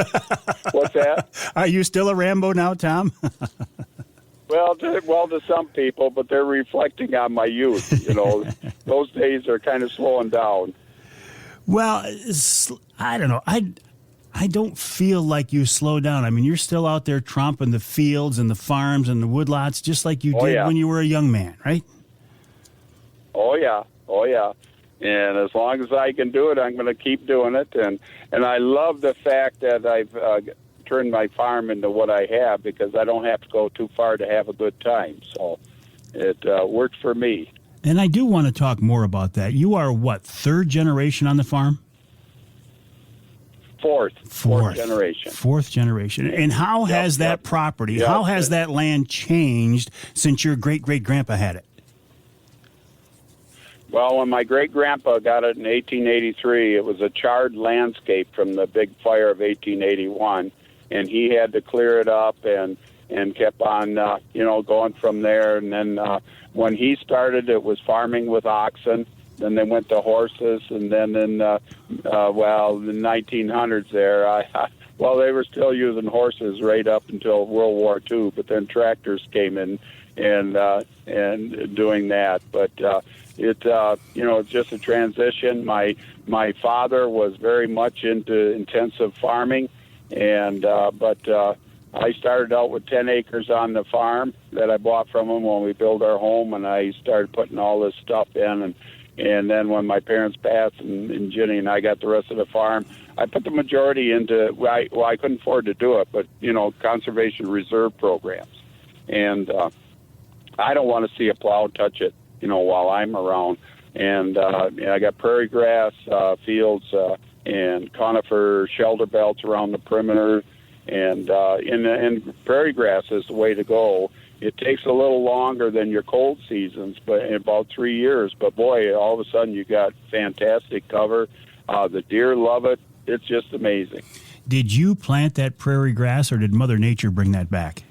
What's that? Are you still a Rambo now, Tom? Well, to some people, but they're reflecting on my youth. Those days are kind of slowing down. Well, I don't know. I don't feel like you slow down. I mean, you're still out there tromping the fields and the farms and the woodlots just like you did when you were a young man, right? Oh, yeah. And as long as I can do it, I'm going to keep doing it. And I love the fact that I've turned my farm into what I have, because I don't have to go too far to have a good time. So it worked for me. And I do want to talk more about that. You are, what, third generation on the farm? Fourth generation. Fourth generation. And how has that property, how has that land changed since your great-great-grandpa had it? Well, when my great-grandpa got it in 1883, it was a charred landscape from the big fire of 1881, and he had to clear it up and kept on, going from there. And then when he started, it was farming with oxen. Then they went to horses, and then in the 1900s there, they were still using horses right up until World War II, but then tractors came in and doing that. But it's just a transition. My father was very much into intensive farming, but I started out with 10 acres on the farm that I bought from him when we built our home, and I started putting all this stuff in. And then when my parents passed and Ginny and I got the rest of the farm, I put the majority into, I couldn't afford to do it, but, conservation reserve programs. And I don't want to see a plow touch it, while I'm around. And I got prairie grass fields and conifer shelter belts around the perimeter. And prairie grass is the way to go. It takes a little longer than your cold seasons, but in about 3 years. But, boy, all of a sudden you got fantastic cover. The deer love it. It's just amazing. Did you plant that prairie grass, or did Mother Nature bring that back?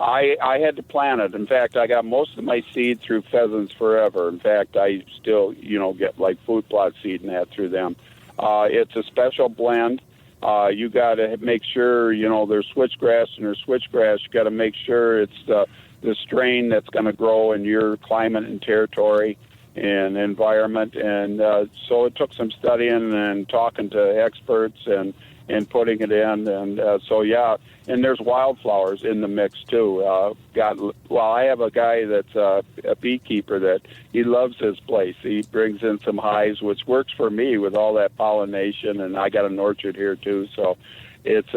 I had to plant it. In fact, I got most of my seed through Pheasants Forever. In fact, I still, get like food plot seed and that through them. It's a special blend. You got to make sure, there's switchgrass and there's switchgrass. You got to make sure it's the strain that's going to grow in your climate and territory. and environment. And so it took some studying and talking to experts and putting it in. And so, yeah, and there's wildflowers in the mix, too. I have a guy that's a beekeeper that he loves his place. He brings in some hives, which works for me with all that pollination, and I got an orchard here, too. So it's,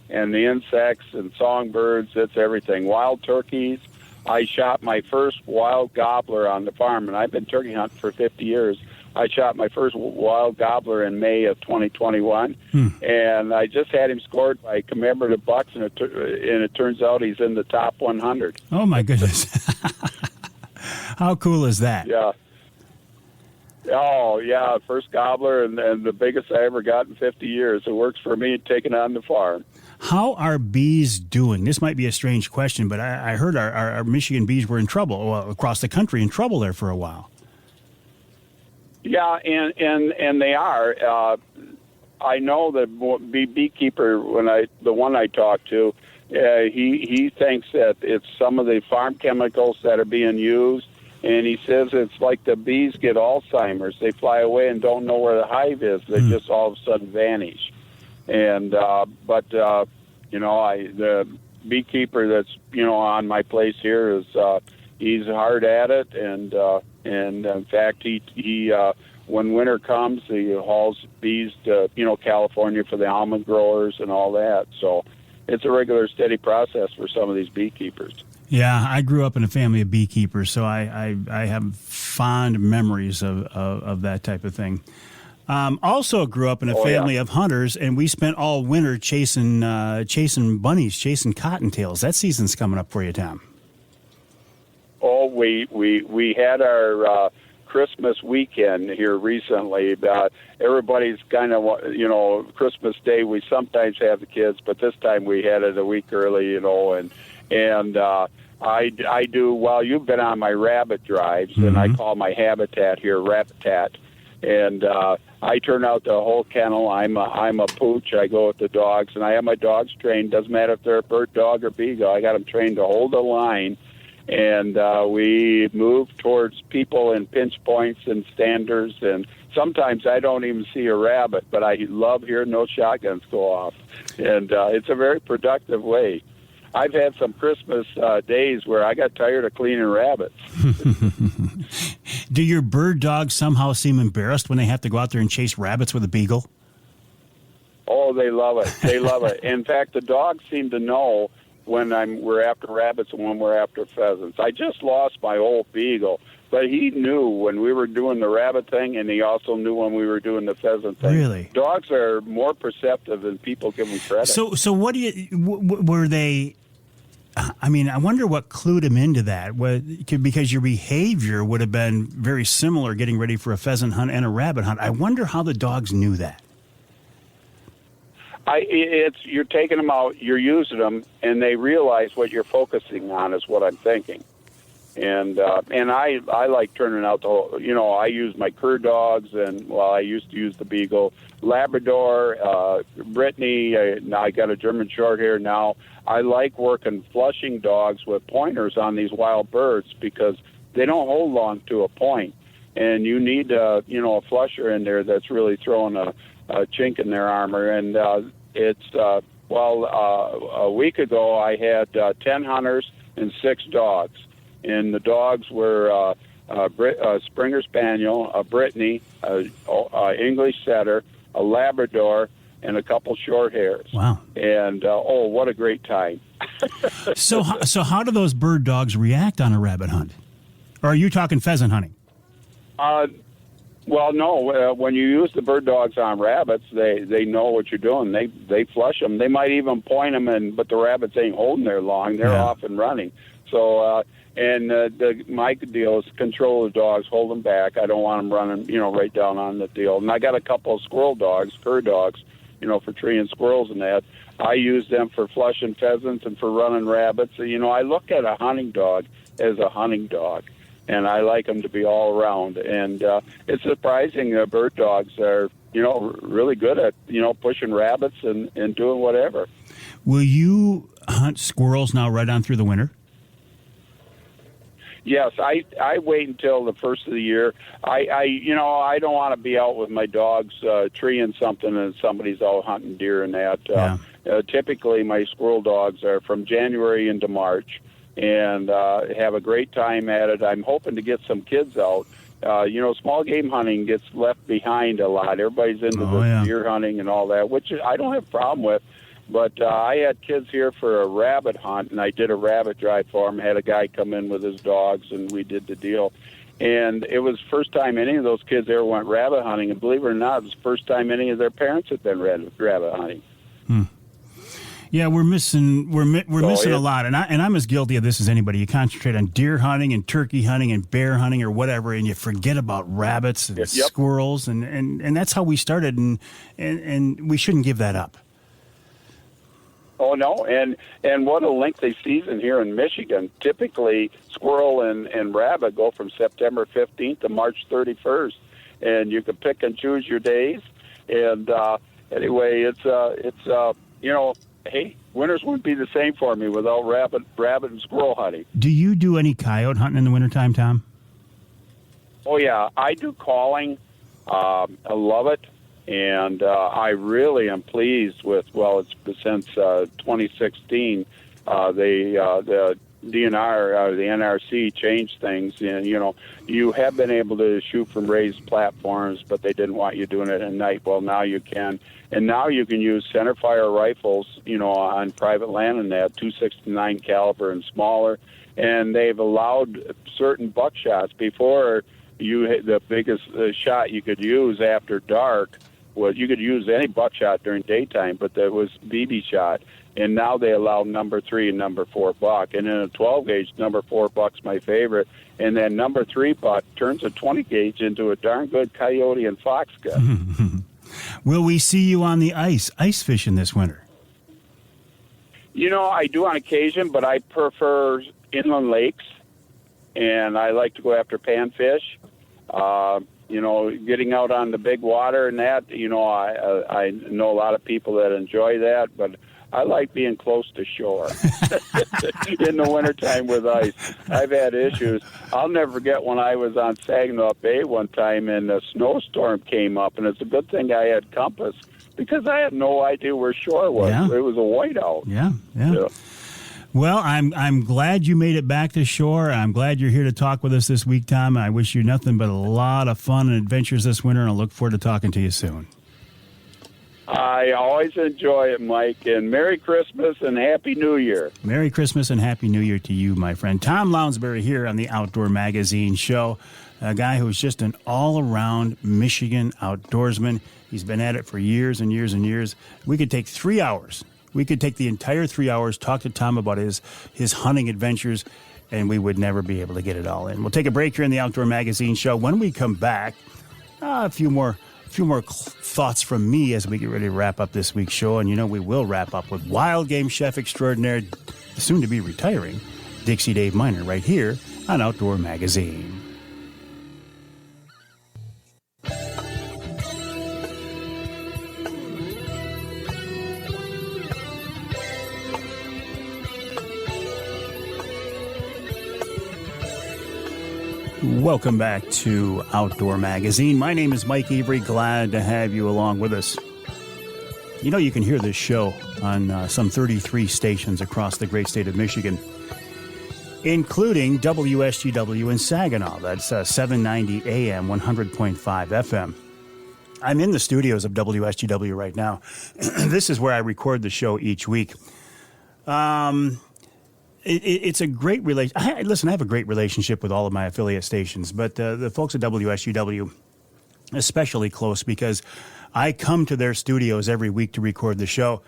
and the insects and songbirds, it's everything. Wild turkeys. I shot my first wild gobbler on the farm, and I've been turkey hunting for 50 years. I shot my first wild gobbler in May of 2021, and I just had him scored by commemorative bucks, and it turns out he's in the top 100. Oh, my goodness. How cool is that? Yeah. Oh, yeah, first gobbler and the biggest I ever got in 50 years. It works for me taking on the farm. How are bees doing? This might be a strange question, but I heard our Michigan bees were in trouble, well, across the country in trouble there for a while. Yeah, and they are. I know that beekeeper, the one I talked to, he thinks that it's some of the farm chemicals that are being used, and he says it's like the bees get Alzheimer's. They fly away and don't know where the hive is. They just all of a sudden vanish. And the beekeeper that's on my place here is he's hard at it, and in fact he when winter comes, he hauls bees to California for the almond growers and all that. So it's a regular, steady process for some of these beekeepers. Yeah, I grew up in a family of beekeepers, so I have fond memories of that type of thing. Also grew up in a family of hunters, and we spent all winter chasing bunnies, chasing cottontails. That season's coming up for you, Tom. Oh, we had our Christmas weekend here recently. Everybody's kind of, Christmas Day, we sometimes have the kids, but this time we had it a week early, and I do, well, you've been on my rabbit drives, and I call my habitat here Rabbitat. And I turn out the whole kennel. I'm a pooch. I go with the dogs, and I have my dogs trained. Doesn't matter if they're a bird dog or beagle. I got them trained to hold the line, and we move towards people in pinch points and standers. And sometimes I don't even see a rabbit, but I love hearing those shotguns go off. And it's a very productive way. I've had some Christmas days where I got tired of cleaning rabbits. Do your bird dogs somehow seem embarrassed when they have to go out there and chase rabbits with a beagle? Oh, they love it. They love it. In fact, the dogs seem to know when we're after rabbits and when we're after pheasants. I just lost my old beagle, but he knew when we were doing the rabbit thing, and he also knew when we were doing the pheasant thing. Really? Dogs are more perceptive than people give them credit. So what do you, were they... I mean, I wonder what clued him into that. Because your behavior would have been very similar getting ready for a pheasant hunt and a rabbit hunt. I wonder how the dogs knew that. You're taking them out, you're using them, and they realize what you're focusing on is what I'm thinking. And I like turning out the whole, I use my cur dogs, and, I used to use the beagle, Labrador, Brittany, I got a German short hair now. I like working flushing dogs with pointers on these wild birds because they don't hold long to a point. And you need, a flusher in there that's really throwing a chink in their armor. And a week ago I had 10 hunters and 6 dogs. And the dogs were Springer Spaniel, a Brittany, English Setter, a Labrador, and a couple short hairs. Wow. And, what a great time. So how do those bird dogs react on a rabbit hunt? Or are you talking pheasant hunting? No. When you use the bird dogs on rabbits, they know what you're doing. They flush them. They might even point them, but the rabbits ain't holding there long. They're off and running. So, my deal is control the dogs, hold them back. I don't want them running, right down on the deal. And I got a couple of squirrel dogs, cur dogs, for treeing squirrels and that. I use them for flushing pheasants and for running rabbits. So, I look at a hunting dog as a hunting dog, and I like them to be all around. And it's surprising bird dogs are, really good at, pushing rabbits and doing whatever. Will you hunt squirrels now right on through the winter? Yes, I wait until the first of the year. I don't want to be out with my dogs treeing something and somebody's out hunting deer and that. Typically, my squirrel dogs are from January into March and have a great time at it. I'm hoping to get some kids out. Small game hunting gets left behind a lot. Everybody's into deer hunting and all that, which I don't have a problem with. But I had kids here for a rabbit hunt, and I did a rabbit drive for them. Had a guy come in with his dogs, and we did the deal. And it was the first time any of those kids ever went rabbit hunting. And believe it or not, it was the first time any of their parents had been rabbit hunting. Yeah, we're missing a lot, and I'm as guilty of this as anybody. You concentrate on deer hunting and turkey hunting and bear hunting or whatever, and you forget about rabbits and squirrels, and that's how we started, and we shouldn't give that up. Oh, no, and what a lengthy season here in Michigan. Typically, squirrel and rabbit go from September 15th to March 31st, and you can pick and choose your days. And anyway, hey, winters wouldn't be the same for me without rabbit and squirrel hunting. Do you do any coyote hunting in the wintertime, Tom? Oh, yeah, I do calling. I love it. And I really am pleased with, it's since 2016, the DNR, the NRC changed things. And, you have been able to shoot from raised platforms, but they didn't want you doing it at night. Well, now you can. And now you can use centerfire rifles, on private land and that, .269 caliber and smaller. And they've allowed certain buckshots. Before, the biggest shot you could use after dark was, you could use any buckshot during daytime, but that was BB shot. And now they allow number 3 and number 4 buck. And in a 12 gauge, number 4 buck's my favorite. And then number 3 buck turns a 20 gauge into a darn good coyote and fox gun. Will we see you on the ice fishing this winter? I do on occasion, but I prefer inland lakes, and I like to go after panfish. Getting out on the big water and that, I know a lot of people that enjoy that, but I like being close to shore in the wintertime with ice. I've had issues. I'll never forget when I was on Saginaw Bay one time and a snowstorm came up, and it's a good thing I had compass because I had no idea where shore was. Yeah. It was a whiteout. Yeah. Well, I'm glad you made it back to shore. I'm glad you're here to talk with us this week, Tom. I wish you nothing but a lot of fun and adventures this winter, and I look forward to talking to you soon. I always enjoy it, Mike, and Merry Christmas and Happy New Year. Merry Christmas and Happy New Year to you, my friend. Tom Lounsbury here on the Outdoor Magazine Show, a guy who's just an all-around Michigan outdoorsman. He's been at it for years and years and years. We could take 3 hours. We could take the entire 3 hours, talk to Tom about his hunting adventures, and we would never be able to get it all in. We'll take a break here in the Outdoor Magazine Show. When we come back, a few more thoughts from me as we get ready to wrap up this week's show. And we will wrap up with wild game chef extraordinaire, soon to be retiring, Dixie Dave Minar, right here on Outdoor Magazine. Welcome back to Outdoor Magazine. My name is Mike Avery. Glad to have you along with us. You can hear this show on some 33 stations across the great state of Michigan, including WSGW in Saginaw. That's 790 AM, 100.5 FM. I'm in the studios of WSGW right now. This is where I record the show each week. It's a great relation. Listen, I have a great relationship with all of my affiliate stations, but the folks at WSGW especially close because I come to their studios every week to record the show.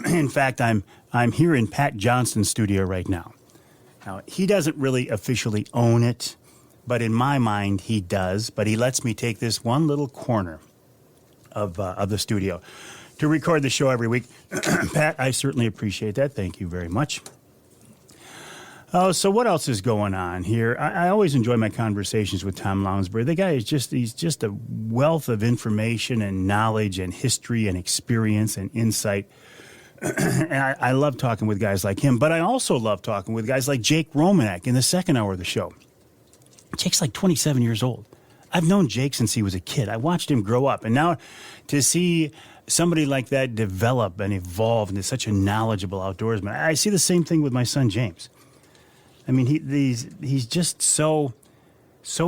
In fact, I'm here in Pat Johnston's studio right now. Now, he doesn't really officially own it, but in my mind he does. But he lets me take this one little corner of the studio to record the show every week. Pat, I certainly appreciate that. Thank you very much. So what else is going on here? I always enjoy my conversations with Tom Lounsbury. The guy is he's just a wealth of information and knowledge and history and experience and insight. And I love talking with guys like him, but I also love talking with guys like Jake Romanack in the second hour of the show. Jake's like 27 years old. I've known Jake since he was a kid. I watched him grow up. And now to see somebody like that develop and evolve into such a knowledgeable outdoorsman, I see the same thing with my son, James. I mean, he's just so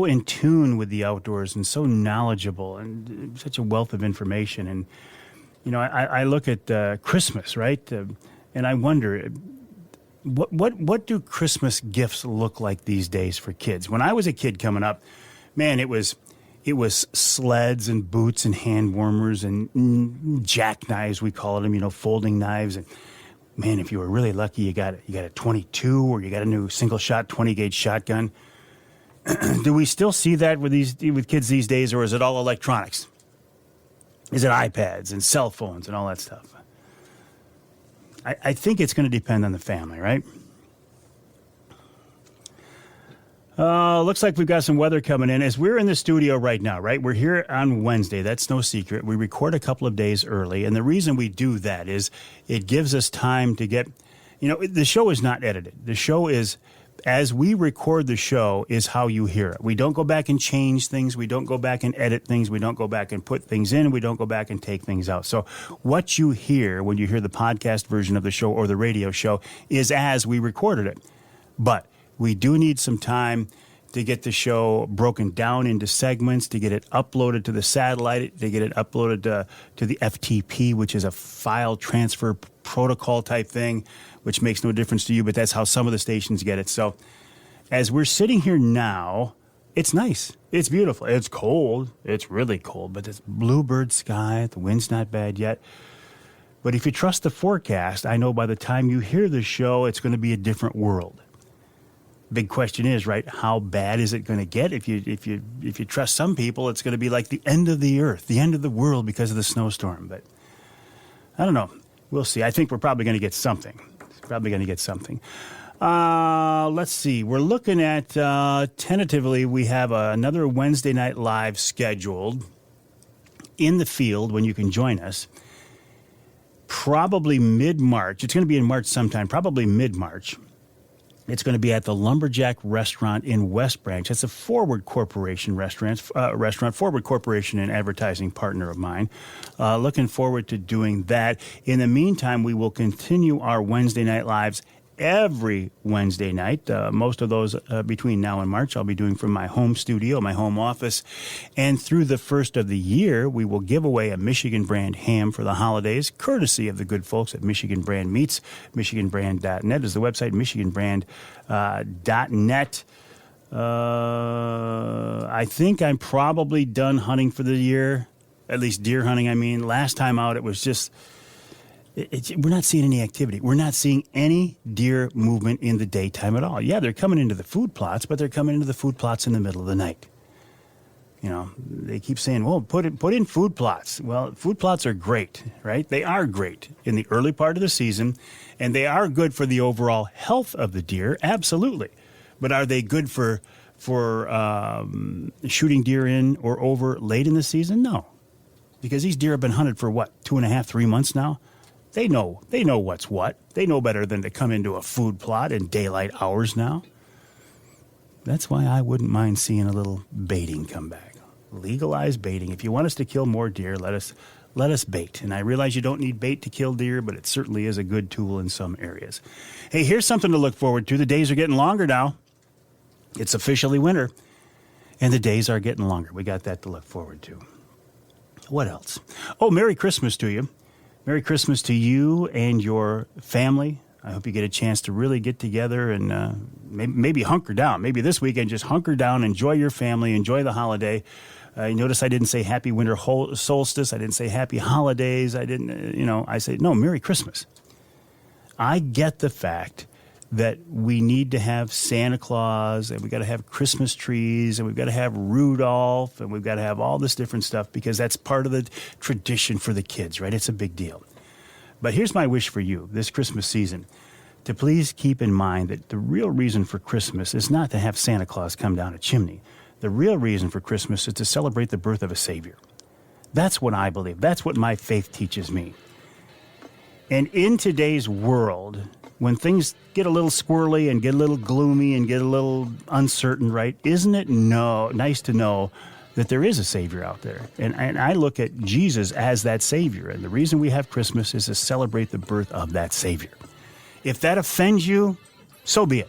in tune with the outdoors and so knowledgeable and such a wealth of information. And, you know, I look at Christmas, right? And I wonder, what do Christmas gifts look like these days for kids? When I was a kid coming up, man, it was sleds and boots and hand warmers and jackknives, we called them, you know, folding knives. And man, if you were really lucky, you got a 22 or you got a new single shot 20 gauge shotgun. Do we still see that with kids these days, or is it all electronics? Is it iPads and cell phones and all that stuff? I think it's going to depend on the family, right? Looks like we've got some weather coming in. As we're in the studio right now, right? We're here on Wednesday. That's no secret. We record a couple of days early. And the reason we do that is it gives us time to get, you know, the show is not edited. The show is, as we record the show, is how you hear it. We don't go back and change things. We don't go back and edit things. We don't go back and put things in. We don't go back and take things out. So what you hear when you hear the podcast version of the show or the radio show is as we recorded it. But we do need some time to get the show broken down into segments, to get it uploaded to the satellite, to get it uploaded to the FTP, which is a file transfer protocol type thing, which makes no difference to you, but that's how some of the stations get it. So as we're sitting here now, it's nice. It's beautiful. It's cold. It's really cold, but it's bluebird sky. The wind's not bad yet. But if you trust the forecast, I know by the time you hear the show, it's going to be a different world. Big question is, right, how bad is it going to get? If you trust some people, it's going to be like the end of the earth, the end of the world because of the snowstorm. But I don't know. We'll see. I think we're probably going to get something. Let's see. We're looking at, tentatively, we have another Wednesday night live scheduled in the field when you can join us. Probably mid-March. It's going to be in March sometime, probably mid-March. It's going to be at the Lumberjack Restaurant in West Branch. It's a Forward Corporation restaurant, Forward Corporation, an advertising partner of mine. Looking forward to doing that. In the meantime, we will continue our Wednesday night lives every Wednesday night. Most of those between now and March I'll be doing from my home studio, my home office. And through the first of the year, we will give away a Michigan brand ham for the holidays, courtesy of the good folks at Michigan Brand Meats. MichiganBrand.net is the website, MichiganBrand.net. I think I'm probably done hunting for the year, at least deer hunting. I mean, last time out it was just... we're not seeing any activity. We're not seeing any deer movement in the daytime at all. Yeah, they're coming into the food plots, but they're coming into the food plots in the middle of the night. You know, they keep saying, well, put in food plots. Well, food plots are great, right? They are great in the early part of the season, and they are good for the overall health of the deer, absolutely. But are they good for shooting deer in or over late in the season? No. Because these deer have been hunted for, 2.5, 3 months now? They know what's what. They know better than to come into a food plot in daylight hours now. That's why I wouldn't mind seeing a little baiting come back. Legalize baiting. If you want us to kill more deer, let us bait. And I realize you don't need bait to kill deer, but it certainly is a good tool in some areas. Hey, here's something to look forward to. The days are getting longer now. It's officially winter, and the days are getting longer. We got that to look forward to. What else? Oh, Merry Christmas to you. Merry Christmas to you and your family. I hope you get a chance to really get together and maybe hunker down. Maybe this weekend, just hunker down, enjoy your family, enjoy the holiday. You notice I didn't say happy winter solstice. I didn't say happy holidays. I didn't, I said, no, Merry Christmas. I get the fact that we need to have Santa Claus, and we got to have Christmas trees, and we've got to have Rudolph, and we've got to have all this different stuff because that's part of the tradition for the kids, right? It's a big deal. But here's my wish for you this Christmas season, to please keep in mind that the real reason for Christmas is not to have Santa Claus come down a chimney. The real reason for Christmas is to celebrate the birth of a Savior. That's what I believe. That's what my faith teaches me. And in today's world, when things get a little squirrely and get a little gloomy and get a little uncertain, right? Isn't it nice to know that there is a Savior out there? And I look at Jesus as that Savior. And the reason we have Christmas is to celebrate the birth of that Savior. If that offends you, so be it.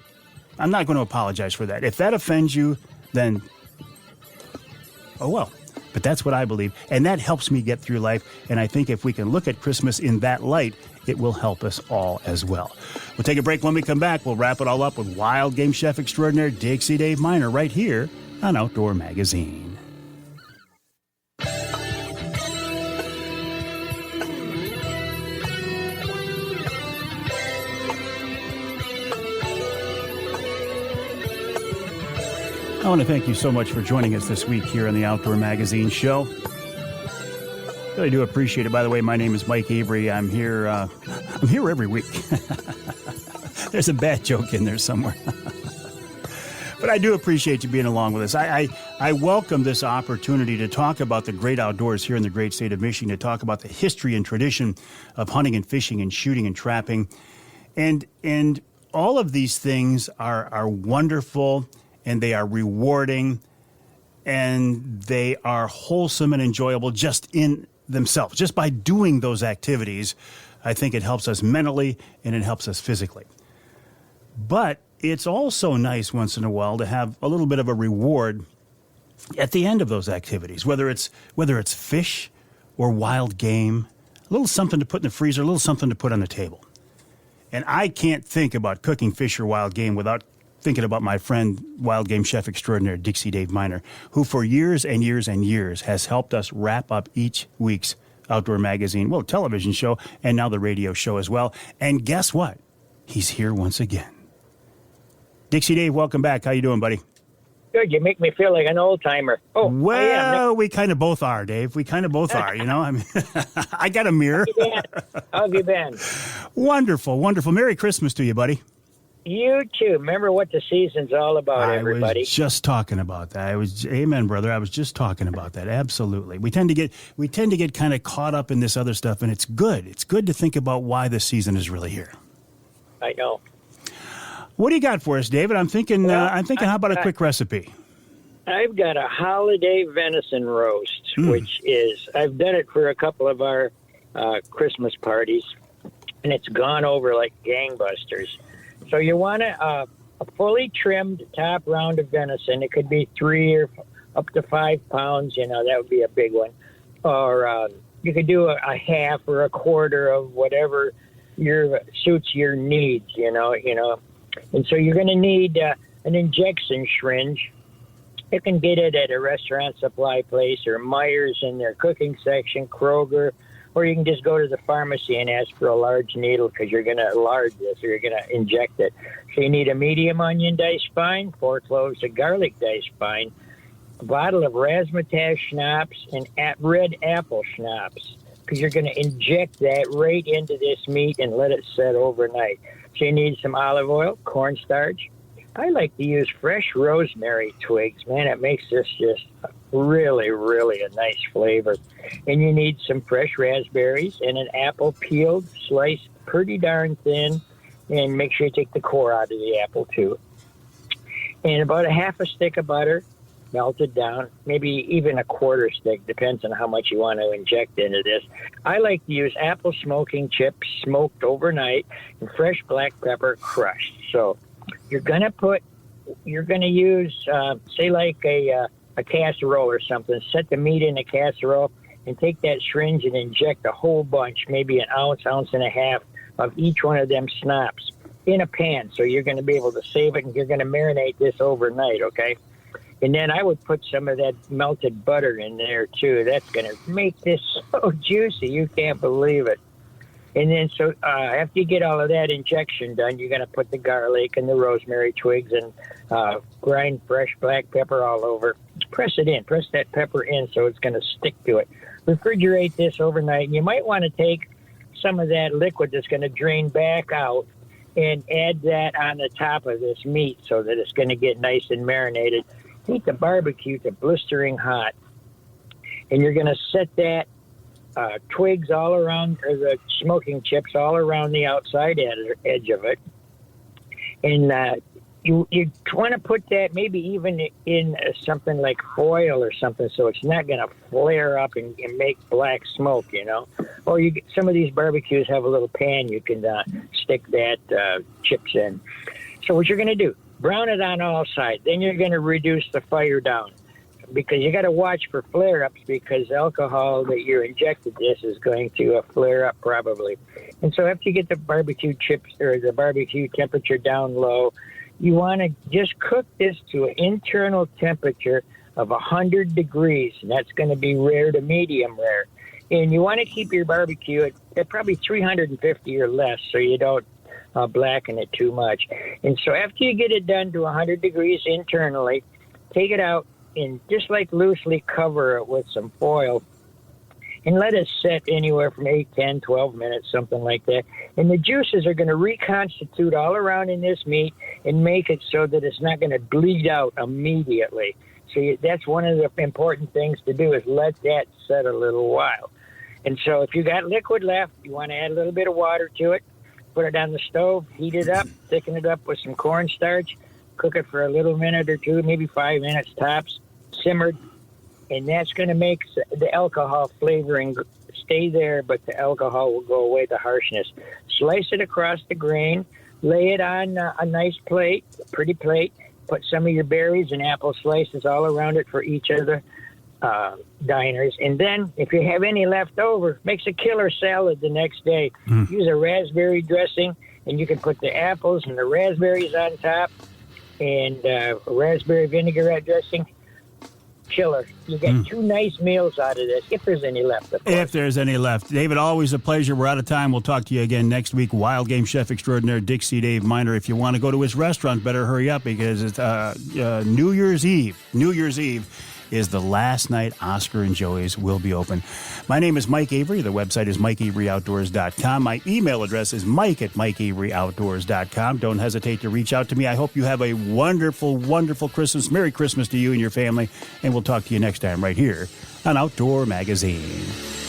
I'm not going to apologize for that. If that offends you, then, oh well. But that's what I believe. And that helps me get through life. And I think if we can look at Christmas in that light, it will help us all as well. We'll take a break. When we come back, we'll wrap it all up with wild game chef extraordinaire Dixie Dave Minar right here on Outdoor Magazine. I want to thank you so much for joining us this week here on the Outdoor Magazine Show. Really do appreciate it. By the way, my name is Mike Avery. I'm here every week. There's a bad joke in there somewhere. But I do appreciate you being along with us. I welcome this opportunity to talk about the great outdoors here in the great state of Michigan, to talk about the history and tradition of hunting and fishing and shooting and trapping. And all of these things are wonderful, and they are rewarding, and they are wholesome and enjoyable just in themselves. Just by doing those activities, I think it helps us mentally and it helps us physically. But it's also nice once in a while to have a little bit of a reward at the end of those activities, whether it's fish or wild game, a little something to put in the freezer, a little something to put on the table. And I can't think about cooking fish or wild game without thinking about my friend, wild game chef extraordinaire Dixie Dave Minar, who for years and years and years has helped us wrap up each week's Outdoor Magazine, television show, and now the radio show as well. And guess what? He's here once again. Dixie Dave, welcome back. How you doing, buddy? Good. You make me feel like an old timer. Oh, well, we kind of both are, Dave. We kind of both are. I mean, I got a mirror. How have you been? Wonderful, wonderful. Merry Christmas to you, buddy. You too. Remember what the season's all about, everybody. I was just talking about that. Amen, brother. I was just talking about that. Absolutely. We tend to get kind of caught up in this other stuff, and it's good. It's good to think about why the season is really here. I know. What do you got for us, David? I'm thinking. How about a quick recipe? I've got a holiday venison roast, which is I've done it for a couple of our Christmas parties, and it's gone over like gangbusters. So you want a fully trimmed top round of venison. It could be 3 or up to 5 pounds. That would be a big one. Or you could do a half or a quarter of whatever suits your needs. And so you're going to need an injection syringe. You can get it at a restaurant supply place or Myers in their cooking section, Kroger. Or you can just go to the pharmacy and ask for a large needle because you're going to lard this or you're going to inject it. So you need a medium onion diced fine, 4 cloves of garlic diced fine, a bottle of razzmatazz schnapps, and red apple schnapps because you're going to inject that right into this meat and let it set overnight. So you need some olive oil, cornstarch. I like to use fresh rosemary twigs. Man, it makes this just really, really a nice flavor. And you need some fresh raspberries and an apple peeled, sliced pretty darn thin, and make sure you take the core out of the apple too. And about a half a stick of butter, melted down, maybe even a quarter stick, depends on how much you want to inject into this. I like to use apple smoking chips smoked overnight and fresh black pepper crushed. So you're going to use, say like a casserole or something. Set the meat in a casserole and take that syringe and inject a whole bunch, maybe an ounce and a half of each one of them schnapps in a pan. So you're going to be able to save it and you're going to marinate this overnight, okay? And then I would put some of that melted butter in there too. That's going to make this so juicy. You can't believe it. And then so after you get all of that injection done, you're going to put the garlic and the rosemary twigs and grind fresh black pepper all over. Press it in. Press that pepper in so it's going to stick to it. Refrigerate this overnight. And you might want to take some of that liquid that's going to drain back out and add that on the top of this meat so that it's going to get nice and marinated. Heat the barbecue to blistering hot. And you're going to set that twigs all around, or the smoking chips all around the outside edge of it. And you want to put that maybe even in something like foil or something, so it's not going to flare up and make black smoke, Or some of these barbecues have a little pan you can stick that chips in. So what you're going to do, brown it on all sides. Then you're going to reduce the fire down, because you got to watch for flare-ups, because alcohol that you're injected this is going to flare up probably. And so after you get the barbecue chips or the barbecue temperature down low, you want to just cook this to an internal temperature of 100 degrees, and that's going to be rare to medium rare. And you want to keep your barbecue at probably 350 or less, so you don't blacken it too much. And so after you get it done to 100 degrees internally, take it out and just like loosely cover it with some foil and let it set anywhere from 8, 10, 12 minutes, something like that. And the juices are going to reconstitute all around in this meat and make it so that it's not going to bleed out immediately. So that's one of the important things to do, is let that set a little while. And so if you got liquid left, you want to add a little bit of water to it, put it on the stove, heat it up, thicken it up with some cornstarch, cook it for a little minute or two, maybe 5 minutes tops, simmered, and that's going to make the alcohol flavoring stay there, but the alcohol will go away, the harshness. Slice it across the grain, lay it on a nice plate, a pretty plate, put some of your berries and apple slices all around it for each of the diners. And then if you have any left over, makes a killer salad the next day. Use a raspberry dressing, and you can put the apples and the raspberries on top, and raspberry vinaigrette dressing. Killer. You get 2 nice meals out of this, if there's any left, of course. If there's any left. David, always a pleasure. We're out of time. We'll talk to you again next week. Wild Game Chef Extraordinaire Dixie Dave Minar. If you want to go to his restaurant, better hurry up, because it's New Year's Eve. New Year's Eve is the last night Oscar and Joey's will be open. My name is Mike Avery. The website is MikeAveryOutdoors.com. My email address is Mike@MikeAveryOutdoors.com. Don't hesitate to reach out to me. I hope you have a wonderful, wonderful Christmas. Merry Christmas to you and your family. And we'll talk to you next time right here on Outdoor Magazine.